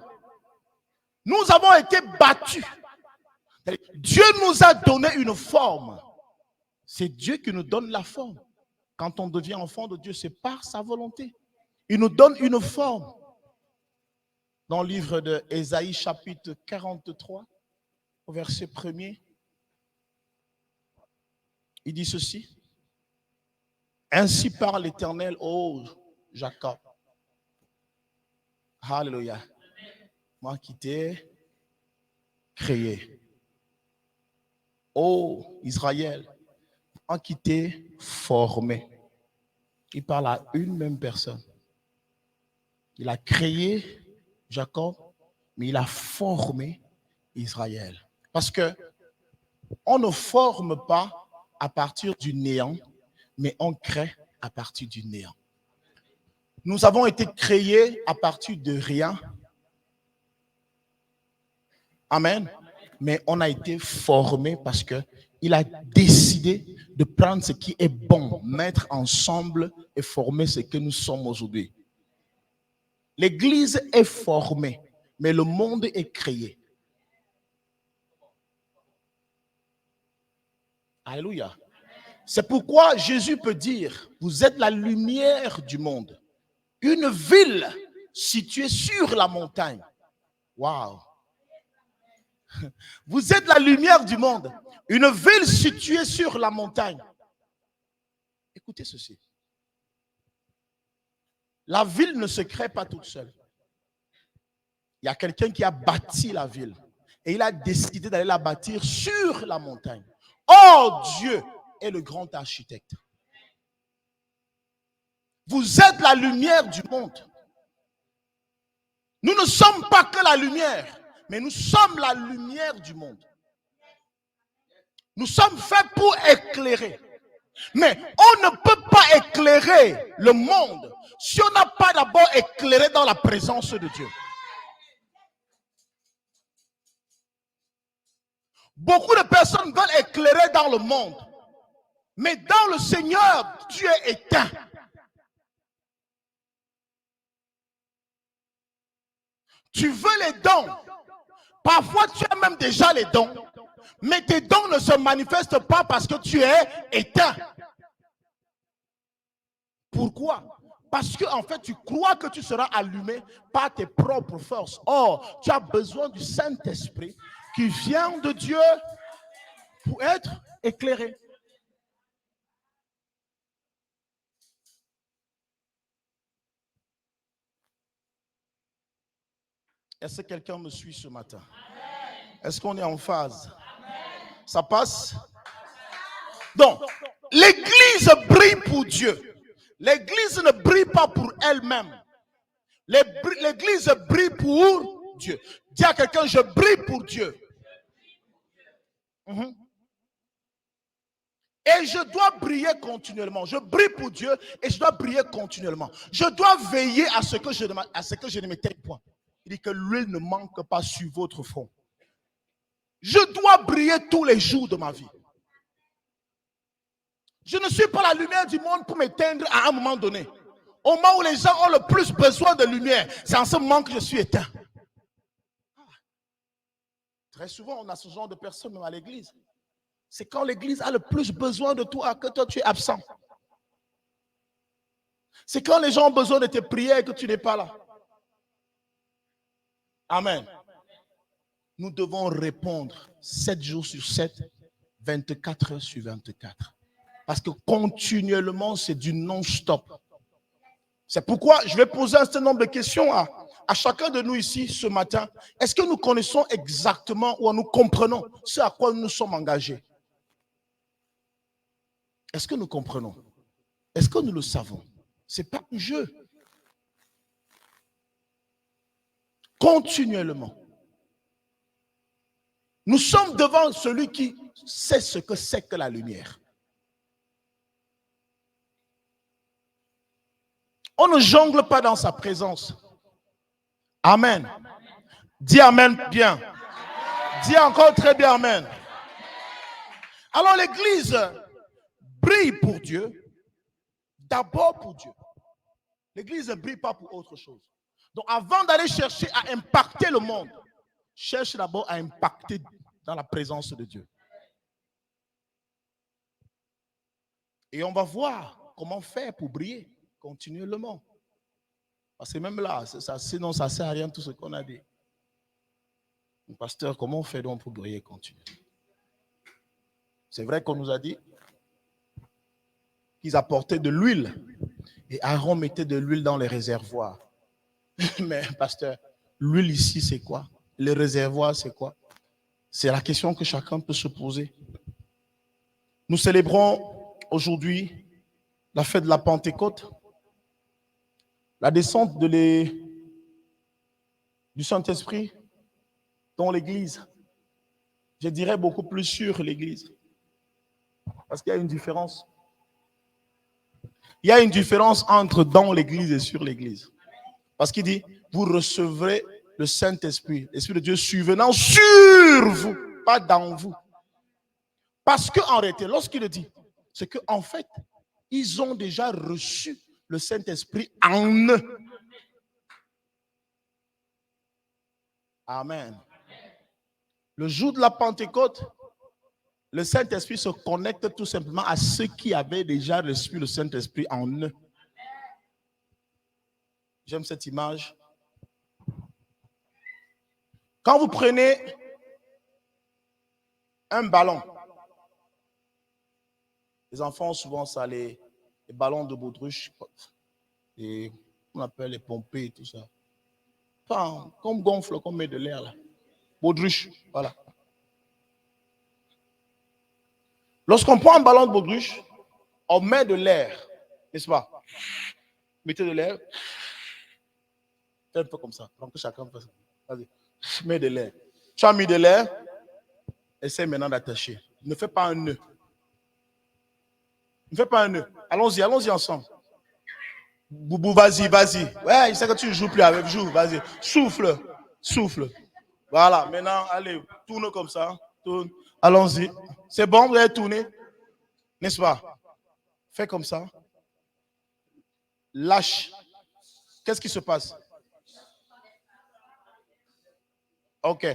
Nous avons été battus. Dieu nous a donné une forme. C'est Dieu qui nous donne la forme. Quand on devient enfant de Dieu, c'est par sa volonté. Il nous donne une forme. Dans le livre de Ésaïe, chapitre 43, au verset 1er, il dit ceci. Ainsi parle l'Éternel, ô Jacob. Alléluia. Moi qui t'ai créé. Ô Israël, moi qui t'ai formé. Il parle à une même personne. Il a créé Jacob, mais il a formé Israël. Parce que on ne forme pas à partir du néant, mais on crée à partir du néant. Nous avons été créés à partir de rien. Amen. Mais on a été formés parce qu'il a décidé de prendre ce qui est bon, mettre ensemble et former ce que nous sommes aujourd'hui. L'église est formée, mais le monde est créé. Alléluia. C'est pourquoi Jésus peut dire, vous êtes la lumière du monde. Une ville située sur la montagne. Waouh. Vous êtes la lumière du monde. Une ville située sur la montagne. Écoutez ceci. La ville ne se crée pas toute seule. Il y a quelqu'un qui a bâti la ville. Et il a décidé d'aller la bâtir sur la montagne. Oh, Dieu est le grand architecte. Vous êtes la lumière du monde. Nous ne sommes pas que la lumière, mais nous sommes la lumière du monde. Nous sommes faits pour éclairer. Mais on ne peut pas éclairer le monde si on n'a pas d'abord éclairé dans la présence de Dieu. Beaucoup de personnes veulent éclairer dans le monde. Mais dans le Seigneur, tu es éteint. Tu veux les dons. Parfois, tu as même déjà les dons. Mais tes dons ne se manifestent pas parce que tu es éteint. Pourquoi? Parce que en fait, tu crois que tu seras allumé par tes propres forces. Or, tu as besoin du Saint-Esprit qui vient de Dieu pour être éclairé. Est-ce que quelqu'un me suit ce matin? Est-ce qu'on est en phase? Ça passe? Donc, l'Église brille pour Dieu. L'Église ne brille pas pour elle-même. L'Église brille pour Dieu. Dis à quelqu'un, je brille pour Dieu. Et je dois briller continuellement. Je brille pour Dieu et je dois briller continuellement. Je dois veiller à ce que je ne m'éteigne point. Il dit que l'huile ne manque pas sur votre front. Je dois briller tous les jours de ma vie. Je ne suis pas la lumière du monde pour m'éteindre à un moment donné. Au moment où les gens ont le plus besoin de lumière, c'est en ce moment que je suis éteint. Très souvent, on a ce genre de personnes même à l'église. C'est quand l'église a le plus besoin de toi que toi tu es absent. C'est quand les gens ont besoin de tes prières que tu n'es pas là. Amen. Nous devons répondre 7 jours sur 7, 24 heures sur 24. Parce que continuellement, c'est du non-stop. C'est pourquoi je vais poser un certain nombre de questions à chacun de nous ici ce matin. Est-ce que nous connaissons exactement ou nous comprenons ce à quoi nous nous sommes engagés? Est-ce que nous comprenons? Est-ce que nous le savons? Ce n'est pas un jeu. Continuellement. Nous sommes devant celui qui sait ce que c'est que la lumière. On ne jongle pas dans sa présence. Amen. Dis amen bien. Dis encore très bien amen. Alors l'église brille pour Dieu, d'abord pour Dieu. L'église ne brille pas pour autre chose. Donc avant d'aller chercher à impacter le monde, cherche d'abord à impacter dans la présence de Dieu. Et on va voir comment faire pour briller continuellement. Parce que même là, sinon ça ne sert à rien tout ce qu'on a dit. Pasteur, comment on fait donc pour briller continuellement? C'est vrai qu'on nous a dit qu'ils apportaient de l'huile et Aaron mettait de l'huile dans les réservoirs. Mais pasteur, l'huile ici c'est quoi? Les réservoirs c'est quoi? C'est la question que chacun peut se poser. Nous célébrons aujourd'hui la fête de la Pentecôte, la descente du Saint-Esprit dans l'église. Je dirais beaucoup plus sur l'église. Parce qu'il y a une différence. Il y a une différence entre dans l'église et sur l'église. Parce qu'il dit, vous recevrez le Saint-Esprit, l'Esprit de Dieu survenant sur vous, pas dans vous. Parce qu'en réalité, lorsqu'il le dit, c'est qu'en fait, ils ont déjà reçu le Saint-Esprit en eux. Amen. Le jour de la Pentecôte, le Saint-Esprit se connecte tout simplement à ceux qui avaient déjà reçu le Saint-Esprit en eux. J'aime cette image. Quand vous prenez un ballon, les enfants ont souvent ça, les ballons de baudruche, et on appelle les pompées et tout ça. Enfin, comme gonfle, comme met de l'air là. Baudruche, voilà. Lorsqu'on prend un ballon de baudruche, on met de l'air, n'est-ce pas? Mettez de l'air. Fais un peu comme ça. Donc que chacun fasse ça. Vas-y. Mets de l'air. Tu as mis de l'air. Essaie maintenant d'attacher. Ne fais pas un nœud. Ne fais pas un nœud. Allons-y, allons-y ensemble. Boubou, vas-y, vas-y. Ouais, je sais que tu ne joues plus avec. Joue, vas-y. Souffle. Souffle. Voilà, maintenant, allez, tourne comme ça. Tourne. Allons-y. C'est bon, vous allez tourner. N'est-ce pas? Fais comme ça. Lâche. Qu'est-ce qui se passe? Ok.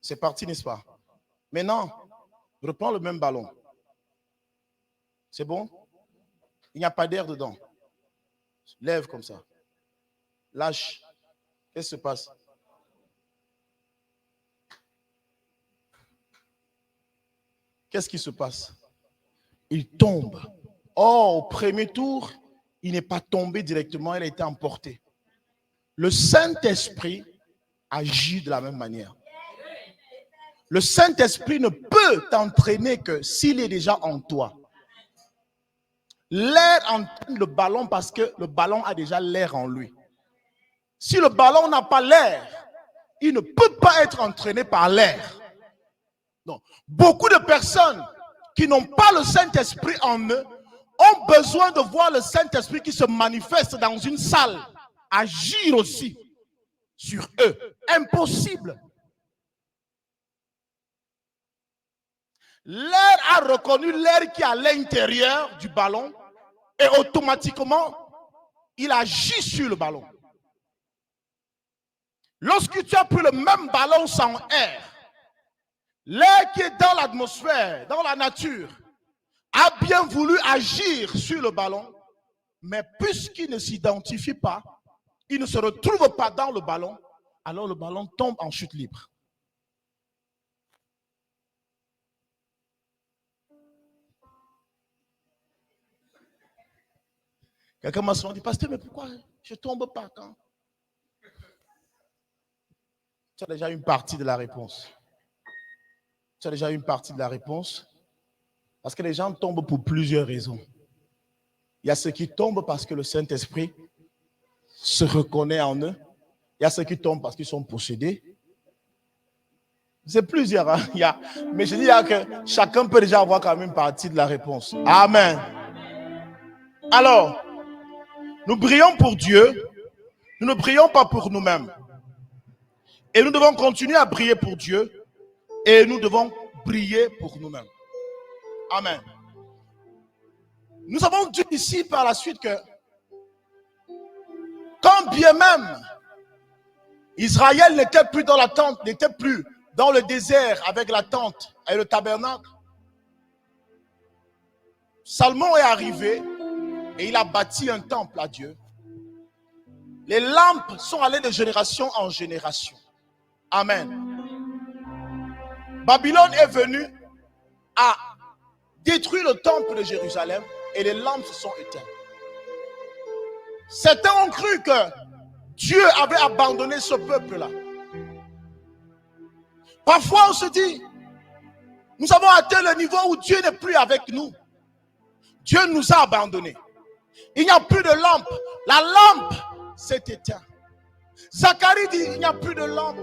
C'est parti, n'est-ce pas? Maintenant, reprends le même ballon. C'est bon? Il n'y a pas d'air dedans. Lève comme ça. Lâche. Qu'est-ce qui se passe? Qu'est-ce qui se passe? Il tombe. Or, au premier tour, il n'est pas tombé directement, il a été emporté. Le Saint-Esprit agit de la même manière. Le Saint-Esprit ne peut t'entraîner que s'il est déjà en toi. L'air entraîne le ballon parce que le ballon a déjà l'air en lui. Si le ballon n'a pas l'air, il ne peut pas être entraîné par l'air. Donc, beaucoup de personnes qui n'ont pas le Saint-Esprit en eux ont besoin de voir le Saint-Esprit qui se manifeste dans une salle agir aussi sur eux. Impossible. L'air a reconnu l'air qui est à l'intérieur du ballon et automatiquement, il agit sur le ballon. Lorsque tu as pris le même ballon sans air, l'air qui est dans l'atmosphère, dans la nature, a bien voulu agir sur le ballon, mais puisqu'il ne s'identifie pas, il ne se retrouve pas dans le ballon, alors le ballon tombe en chute libre. Quelqu'un m'a souvent dit, pasteur, mais pourquoi je ne tombe pas quand? Tu as déjà une partie de la réponse. Tu as déjà une partie de la réponse. Parce que les gens tombent pour plusieurs raisons. Il y a ceux qui tombent parce que le Saint-Esprit se reconnaît en eux. Il y a ceux qui tombent parce qu'ils sont possédés. C'est plusieurs. Hein? Mais je dis que chacun peut déjà avoir quand même une partie de la réponse. Amen. Alors, nous prions pour Dieu. Nous ne prions pas pour nous-mêmes. Et nous devons continuer à prier pour Dieu. Et nous devons prier pour nous-mêmes. Amen. Nous avons dit ici par la suite que quand bien même Israël n'était plus dans la tente, n'était plus dans le désert avec la tente et le tabernacle, Salomon est arrivé et il a bâti un temple à Dieu. Les lampes sont allées de génération en génération. Amen. Babylone est venue à détruire le temple de Jérusalem et les lampes se sont éteintes. Certains ont cru que Dieu avait abandonné ce peuple-là. Parfois on se dit, nous avons atteint le niveau où Dieu n'est plus avec nous. Dieu nous a abandonnés. Il n'y a plus de lampe. La lampe s'est éteinte. Zacharie dit, il n'y a plus de lampe.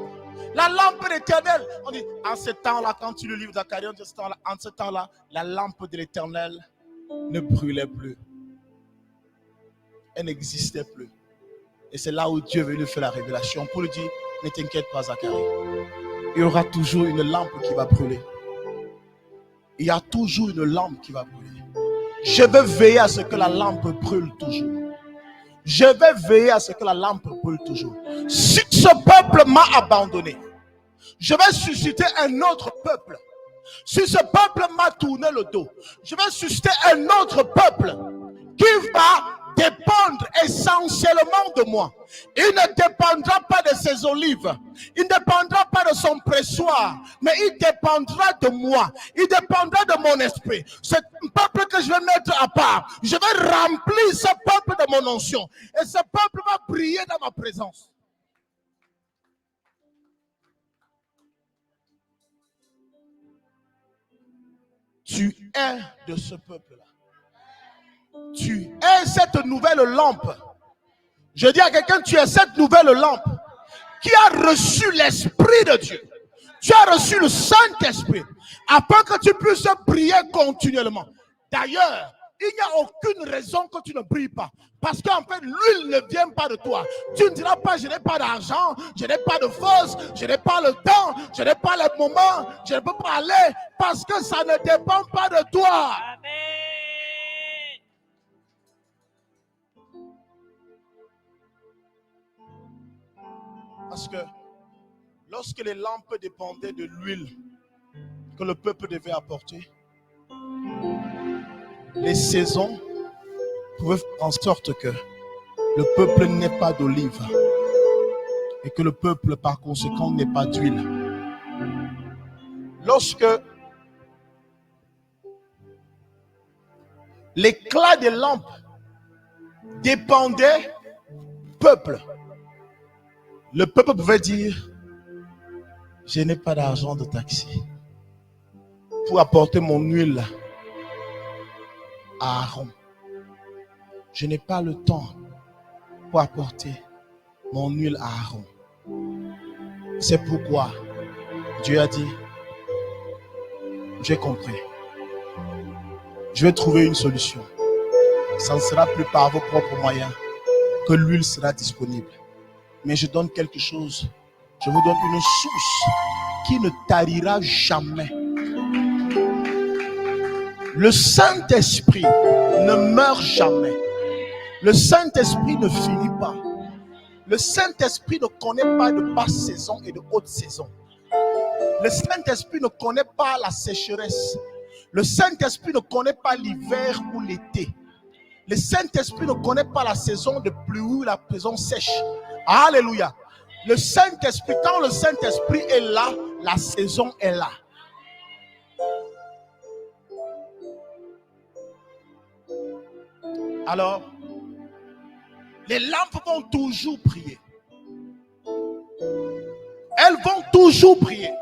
La lampe de l'Éternel. On dit, en ce temps-là, quand tu lis le livre de Zacharie, en ce temps-là, la lampe de l'Éternel ne brûlait plus. Elle n'existait plus. Et c'est là où Dieu est venu faire la révélation pour lui dire, ne t'inquiète pas, Zacharie. Il y aura toujours une lampe qui va brûler. Il y a toujours une lampe qui va brûler. Je vais veiller à ce que la lampe brûle toujours. Je vais veiller à ce que la lampe brûle toujours. Si ce peuple m'a abandonné, je vais susciter un autre peuple. Si ce peuple m'a tourné le dos, je vais susciter un autre peuple qui va dépendre essentiellement de moi. Il ne dépendra pas de ses olives, il ne dépendra pas de son pressoir, mais il dépendra de moi, il dépendra de mon esprit. C'est un peuple que je vais mettre à part. Je vais remplir ce peuple de mon onction et ce peuple va briller dans ma présence. Tu es de ce peuple-là. tu es cette nouvelle lampe. Je dis à quelqu'un, tu es cette nouvelle lampe qui a reçu l'Esprit de Dieu. Tu as reçu le Saint-Esprit afin que tu puisses briller continuellement. D'ailleurs, il n'y a aucune raison que tu ne brilles pas. Parce qu'en fait, l'huile ne vient pas de toi. Tu ne diras pas, je n'ai pas d'argent, je n'ai pas de force, je n'ai pas le temps, je n'ai pas le moment, je ne peux pas aller. Parce que ça ne dépend pas de toi. Amen. Parce que lorsque les lampes dépendaient de l'huile que le peuple devait apporter, les saisons pouvaient faire en sorte que le peuple n'ait pas d'olive et que le peuple par conséquent n'ait pas d'huile. Lorsque l'éclat des lampes dépendait du peuple, le peuple pouvait dire, je n'ai pas d'argent de taxi pour apporter mon huile à Aaron. Je n'ai pas le temps pour apporter mon huile à Aaron. C'est pourquoi Dieu a dit, j'ai compris. Je vais trouver une solution. Ça ne sera plus par vos propres moyens que l'huile sera disponible. Mais je donne quelque chose. Je vous donne une source qui ne tarira jamais. Le Saint-Esprit ne meurt jamais. Le Saint-Esprit ne finit pas. Le Saint-Esprit ne connaît pas de basse saison et de haute saison. Le Saint-Esprit ne connaît pas la sécheresse. Le Saint-Esprit ne connaît pas l'hiver ou l'été. Le Saint-Esprit ne connaît pas la saison de pluie ou la saison sèche. Alléluia. Le Saint-Esprit, quand le Saint-Esprit est là, la saison est là. Alors, les lampes vont toujours briller. Elles vont toujours briller.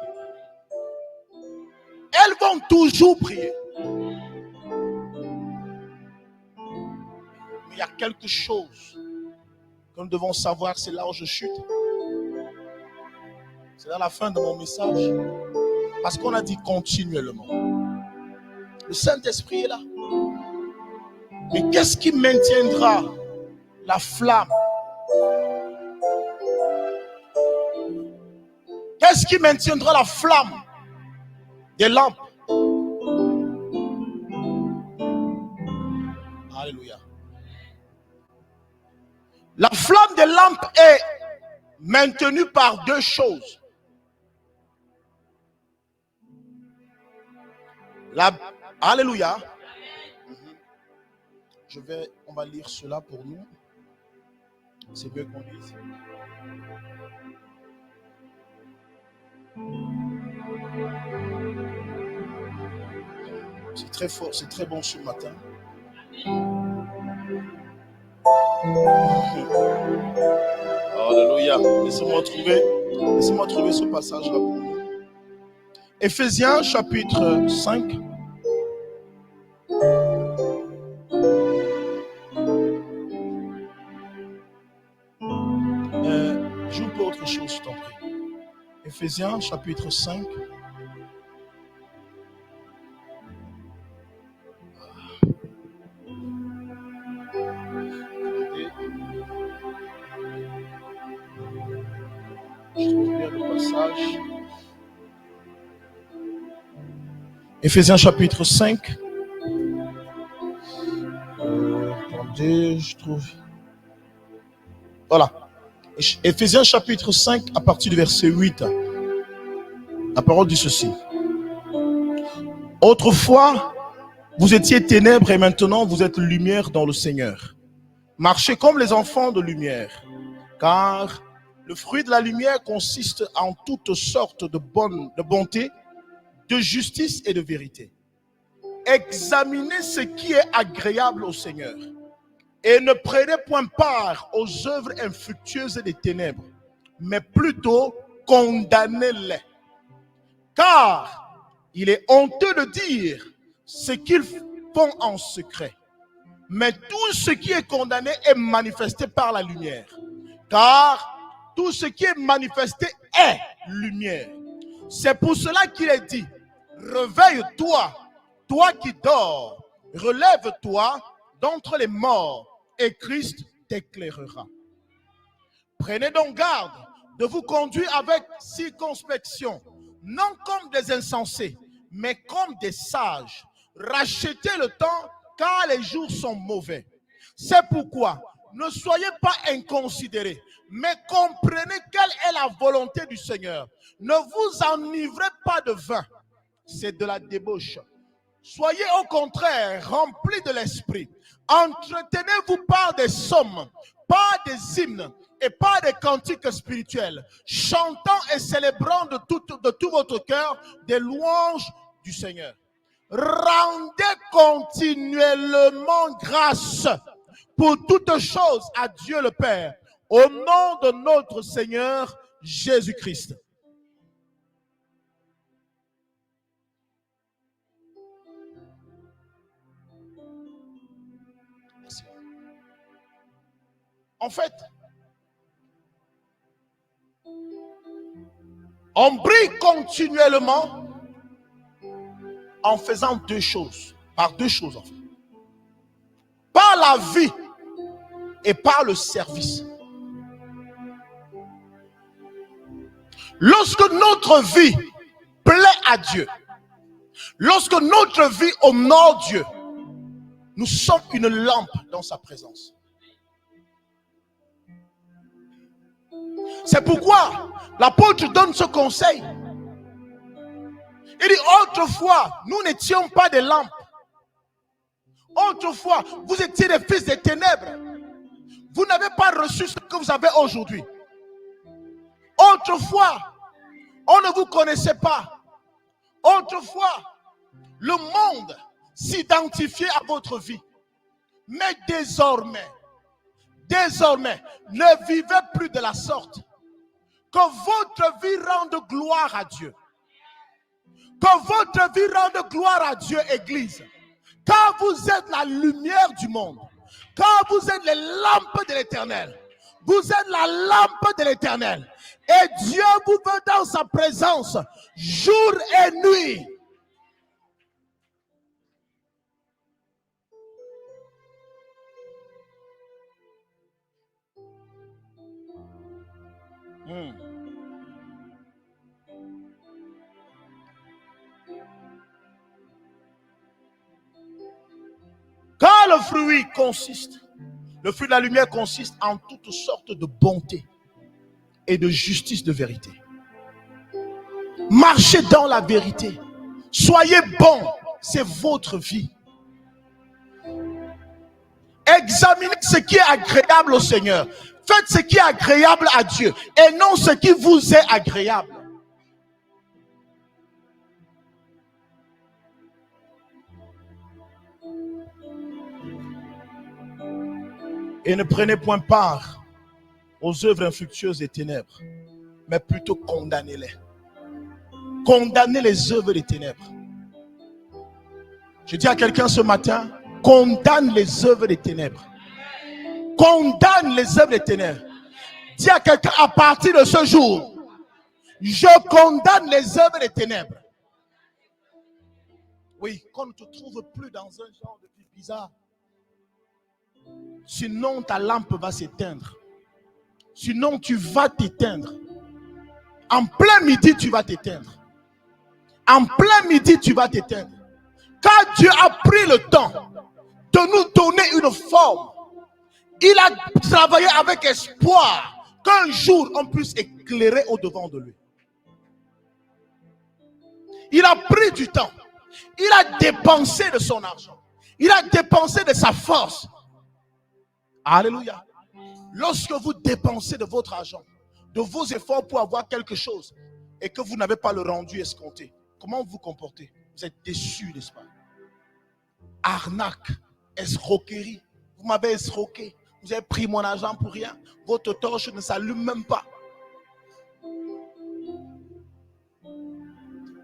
Elles vont toujours briller. Mais il y a quelque chose que nous devons savoir, c'est là où je chute. C'est à la fin de mon message. Parce qu'on a dit continuellement. Le Saint-Esprit est là. Mais qu'est-ce qui maintiendra la flamme? Qu'est-ce qui maintiendra la flamme des lampes? Alléluia. La flamme des lampes est maintenue par deux choses. Alléluia. On va lire cela pour nous. C'est mieux qu'on lise. C'est très fort, c'est très bon ce matin. Alléluia. Laissez-moi trouver ce passage-là pour nous. Éphésiens chapitre 5. Joue pour autre chose, je t'en prie. Éphésiens chapitre 5. Je trouve bien le passage. Éphésiens chapitre 5. Attendez, je trouve. Voilà. Éphésiens chapitre 5 à partir du verset 8. La parole dit ceci. Autrefois, vous étiez ténèbres et maintenant vous êtes lumière dans le Seigneur. Marchez comme les enfants de lumière, car le fruit de la lumière consiste en toutes sortes de bonté, de justice et de vérité. Examinez ce qui est agréable au Seigneur et ne prenez point part aux œuvres infructueuses des ténèbres, mais plutôt condamnez-les. Car il est honteux de dire ce qu'ils font en secret. Mais tout ce qui est condamné est manifesté par la lumière. Car tout ce qui est manifesté est lumière. C'est pour cela qu'il est dit, réveille-toi, toi qui dors, relève-toi d'entre les morts, et Christ t'éclairera. Prenez donc garde de vous conduire avec circonspection, non comme des insensés, mais comme des sages. Rachetez le temps, car les jours sont mauvais. C'est pourquoi ne soyez pas inconsidérés, mais comprenez quelle est la volonté du Seigneur. Ne vous enivrez pas de vin, c'est de la débauche. Soyez au contraire remplis de l'esprit. Entretenez-vous par des psaumes, par des hymnes et par des cantiques spirituels, chantant et célébrant de tout votre cœur des louanges du Seigneur. Rendez continuellement grâce pour toutes choses à Dieu le Père, au nom de notre Seigneur Jésus-Christ. En fait, on brille continuellement en faisant deux choses, par deux choses en fait. Par la vie et par le service. Lorsque notre vie plaît à Dieu, lorsque notre vie honore Dieu, nous sommes une lampe dans sa présence. C'est pourquoi l'apôtre donne ce conseil. Il dit, autrefois, nous n'étions pas des lampes. Autrefois, vous étiez des fils des ténèbres. Vous n'avez pas reçu ce que vous avez aujourd'hui. Autrefois, on ne vous connaissait pas. Autrefois, le monde s'identifiait à votre vie. Mais désormais, ne vivez plus de la sorte. Que votre vie rende gloire à Dieu. Que votre vie rende gloire à Dieu, Église. Car vous êtes la lumière du monde. Car vous êtes les lampes de l'Éternel. Vous êtes la lampe de l'Éternel. Et Dieu vous veut dans sa présence, jour et nuit. Car le fruit de la lumière consiste en toutes sortes de bonté et de justice de vérité. Marchez dans la vérité. Soyez bons, c'est votre vie. Examinez ce qui est agréable au Seigneur. Faites ce qui est agréable à Dieu et non ce qui vous est agréable. Et ne prenez point part aux œuvres infructueuses des ténèbres, mais plutôt condamnez-les. Condamnez les œuvres des ténèbres. Je dis à quelqu'un ce matin, condamne les œuvres des ténèbres. Condamne les œuvres des ténèbres. Dis à quelqu'un, à partir de ce jour, je condamne les œuvres des ténèbres. Oui, qu'on ne te trouve plus dans un genre de vie bizarre. Sinon, ta lampe va s'éteindre. Sinon, tu vas t'éteindre. En plein midi, tu vas t'éteindre. En plein midi, tu vas t'éteindre. Car Dieu a pris le temps de nous donner une forme. Il a travaillé avec espoir qu'un jour, on puisse éclairer au-devant de lui. Il a pris du temps. Il a dépensé de son argent. Il a dépensé de sa force. Alléluia. Lorsque vous dépensez de votre argent, de vos efforts pour avoir quelque chose et que vous n'avez pas le rendu escompté, comment vous vous comportez? Vous êtes déçu, n'est-ce pas? Arnaque, escroquerie. Vous m'avez escroqué. Vous avez pris mon argent pour rien. Votre torche ne s'allume même pas.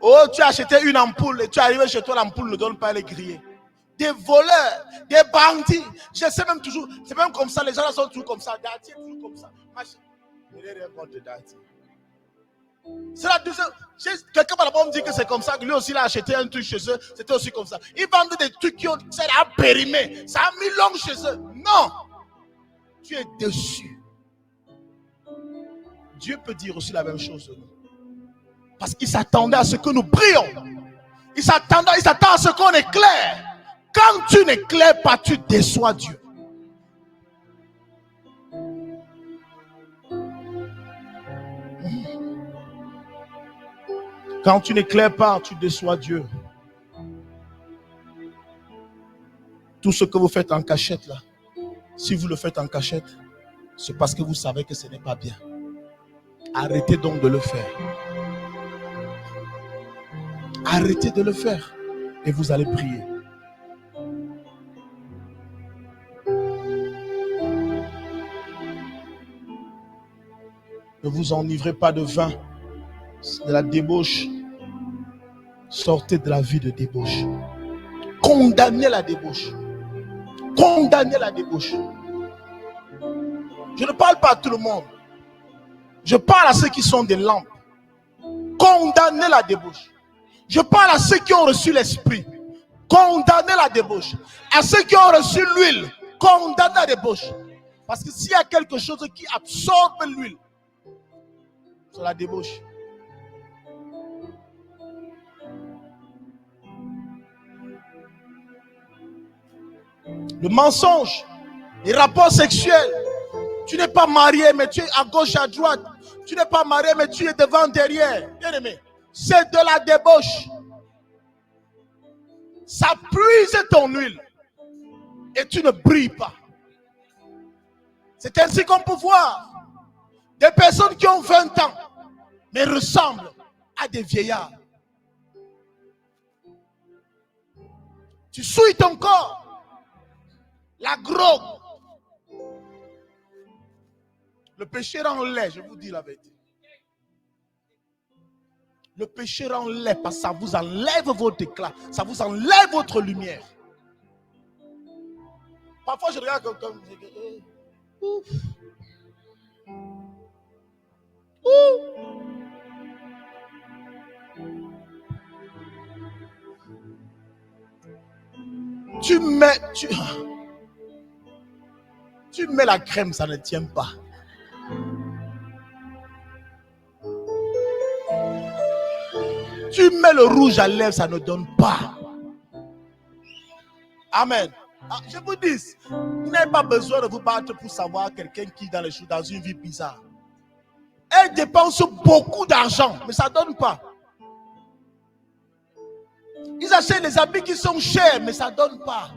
Oh, tu as acheté une ampoule et tu es arrivé chez toi, l'ampoule ne donne pas, elle est grillée. des voleurs, des bandits. Je sais même toujours, c'est même comme ça, les gens là sont toujours comme ça. Dati est toujours comme ça. Je n'ai rien contre Dati. C'est la deuxième. Quelqu'un va d'abord me dire que c'est comme ça, que lui aussi il a acheté un truc chez eux, c'était aussi comme ça. Ils vendent des trucs qui ont périmé, ça a mis long chez eux. Non, tu es déçu. Dieu peut dire aussi la même chose de nous. Parce qu'il s'attendait à ce que nous brillons. Il s'attend à ce qu'on éclaire. Quand tu n'éclaires pas, tu déçois Dieu. Quand tu n'éclaires pas, tu déçois Dieu. Tout ce que vous faites en cachette là, si vous le faites en cachette, c'est parce que vous savez que ce n'est pas bien. Arrêtez donc de le faire. Arrêtez de le faire et vous allez prier. Ne vous enivrez pas de vin, de la débauche. Sortez de la vie de débauche. Condamnez la débauche. Condamnez la débauche. Je ne parle pas à tout le monde. Je parle à ceux qui sont des lampes. Condamnez la débauche. Je parle à ceux qui ont reçu l'esprit. Condamnez la débauche. À ceux qui ont reçu l'huile. Condamnez la débauche. Parce que s'il y a quelque chose qui absorbe l'huile, c'est la débauche. Le mensonge, les rapports sexuels. Tu n'es pas marié, mais tu es à gauche, à droite. Tu n'es pas marié, mais tu es devant, derrière. Bien aimé, c'est de la débauche. Ça puise ton huile. Et tu ne brilles pas. C'est ainsi qu'on peut voir des personnes qui ont 20 ans, mais ressemblent à des vieillards. Tu souilles ton corps. La drogue. Le péché rend laid, je vous dis la vérité. Le péché rend laid parce que ça vous enlève votre éclat. Ça vous enlève votre lumière. Parfois je regarde quelqu'un et je dis, ouf. Tu mets la crème, ça ne tient pas. Tu mets le rouge à lèvres, ça ne donne pas. Amen. Je vous dis, vous n'avez pas besoin de vous battre pour savoir quelqu'un qui est dans une vie bizarre. Elle dépense beaucoup d'argent, mais ça ne donne pas. Ils achètent des habits qui sont chers, mais ça ne donne pas.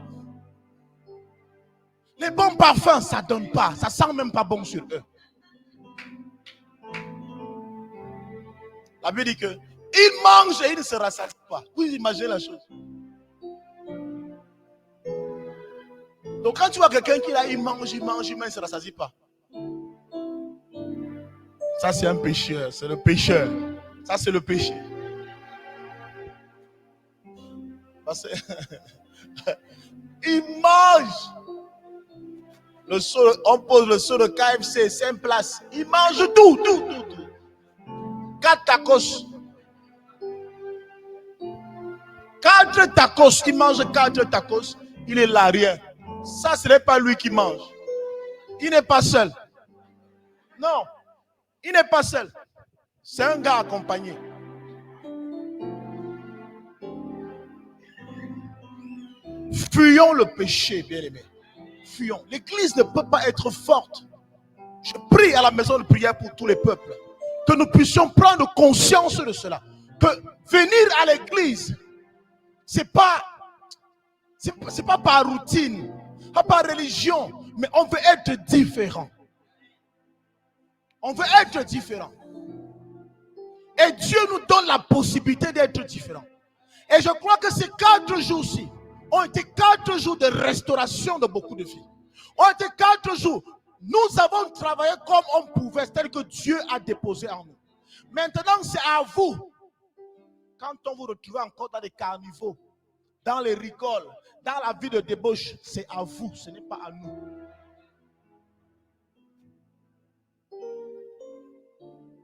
Les bons parfums, ça ne donne pas. Ça ne sent même pas bon sur eux. La Bible dit que ils mangent et ils ne se rassasient pas. Vous imaginez la chose. Donc quand tu vois quelqu'un qui là, il mange, mais il ne se rassasie pas. Ça c'est un pécheur, c'est le pécheur. Ça c'est le péché. Parce que il mange. On pose le seau de KFC, 5 places. Il mange tout. 4 tacos. 4 tacos. Il mange 4 tacos. Il est là, rien. Ça, ce n'est pas lui qui mange. Il n'est pas seul. Non. Il n'est pas seul. C'est un gars accompagné. Fuyons le péché, bien-aimé. Fuyons. L'église ne peut pas être forte. Je prie à la maison de prière pour tous les peuples. Que nous puissions prendre conscience de cela. Que venir à l'église, c'est pas par routine, pas par religion, mais on veut être différent. On veut être différent. Et Dieu nous donne la possibilité d'être différent. Et je crois que ces 4 jours-ci ont été 4 jours de restauration de beaucoup de vies. Ont été 4 jours. Nous avons travaillé comme on pouvait, tel que Dieu a déposé en nous. Maintenant, c'est à vous. Quand on vous retrouve encore dans des carnivaux, dans les rigoles, dans la vie de débauche, c'est à vous, ce n'est pas à nous.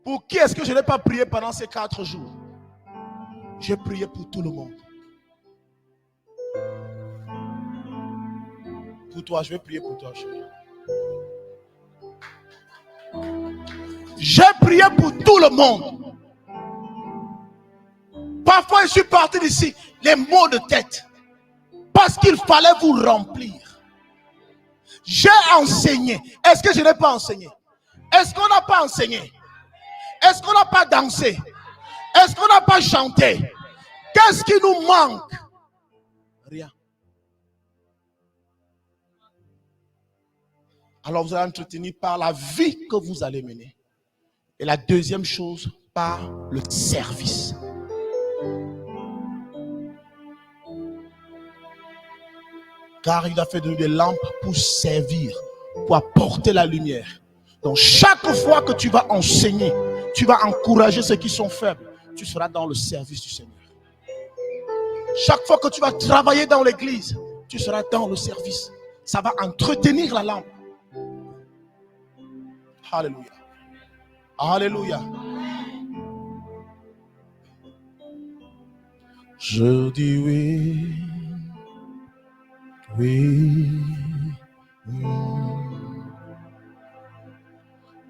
Pour qui est-ce que je n'ai pas prié pendant ces 4 jours? J'ai prié pour tout le monde. Pour toi, je vais prier pour toi, chérie. J'ai prié pour tout le monde. Parfois, je suis parti d'ici, les maux de tête, parce qu'il fallait vous remplir. J'ai enseigné. Est-ce que je n'ai pas enseigné? Est-ce qu'on n'a pas enseigné? Est-ce qu'on n'a pas dansé? Est-ce qu'on n'a pas chanté? Qu'est-ce qui nous manque? Rien. Alors vous allez entretenir par la vie que vous allez mener. Et la deuxième chose, par le service. Car il a fait de nous des lampes pour servir, pour apporter la lumière. Donc chaque fois que tu vas enseigner, tu vas encourager ceux qui sont faibles, tu seras dans le service du Seigneur. Chaque fois que tu vas travailler dans l'église, tu seras dans le service. Ça va entretenir la lampe. Alléluia. Alléluia. Je dis oui. Oui. Oui.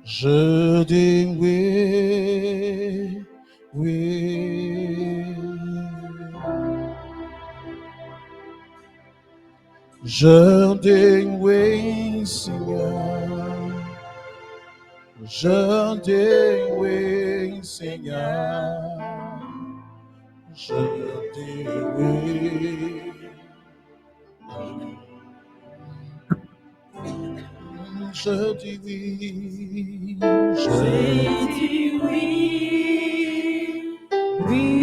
Je dis oui. Oui. Je dis oui, Seigneur. Je dis oui, Seigneur. Je dis oui. Je dis oui. Je dis oui. Oui.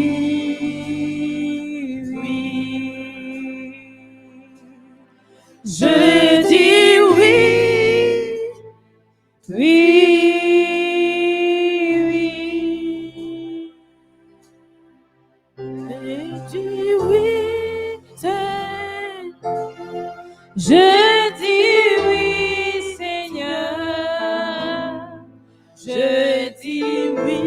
Oui. Je dis oui. Oui. Je dis oui, Seigneur. Je dis oui.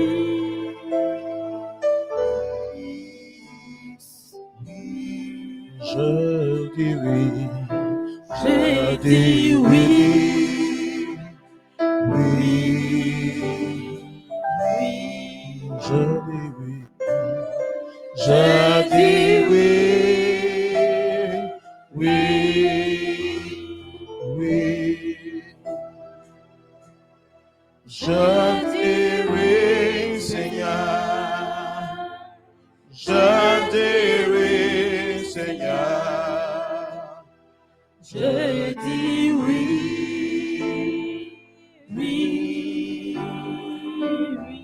Je dis oui. Je dis oui. Oui. Oui. Je dis oui. Je dis oui. Oui. Oui. Je dis oui, Seigneur. Je dis oui, Seigneur. Je dis oui. Oui. Oui.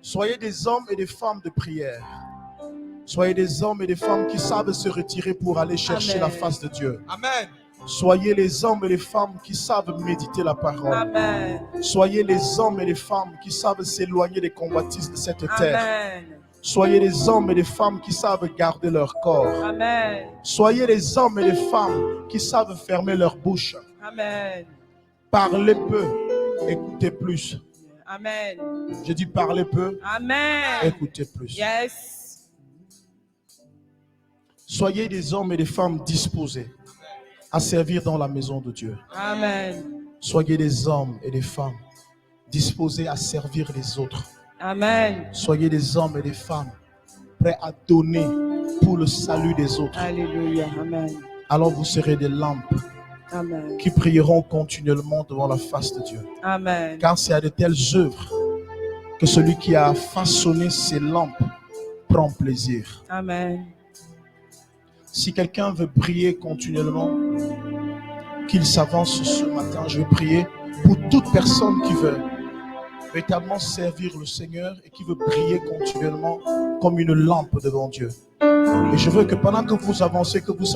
Soyez des hommes et des femmes de prière. Soyez des hommes et des femmes qui savent se retirer pour aller chercher Amen. la face de Dieu. Amen. Soyez les hommes et les femmes qui savent méditer la parole. Amen. Soyez les hommes et les femmes qui savent s'éloigner des convoitises de cette terre. Amen. Soyez les hommes et les femmes qui savent garder leur corps. Amen. Soyez les hommes et les femmes qui savent fermer leur bouche. Amen. Parlez peu, écoutez plus. Amen. Je dis parlez peu, Amen. écoutez plus. Yes. Soyez des hommes et des femmes disposés à servir dans la maison de Dieu. Amen. Soyez des hommes et des femmes disposés à servir les autres. Amen. Soyez des hommes et des femmes prêts à donner pour le salut des autres. Alléluia. Amen. Alors vous serez des lampes Amen. qui prieront continuellement devant la face de Dieu. Amen. Car c'est à de telles œuvres que celui qui a façonné ces lampes prend plaisir. Amen. Si quelqu'un veut prier continuellement, qu'il s'avance ce matin. Je vais prier pour toute personne qui veut véritablement servir le Seigneur et qui veut briller continuellement comme une lampe devant Dieu. Et je veux que pendant que vous avancez, que vous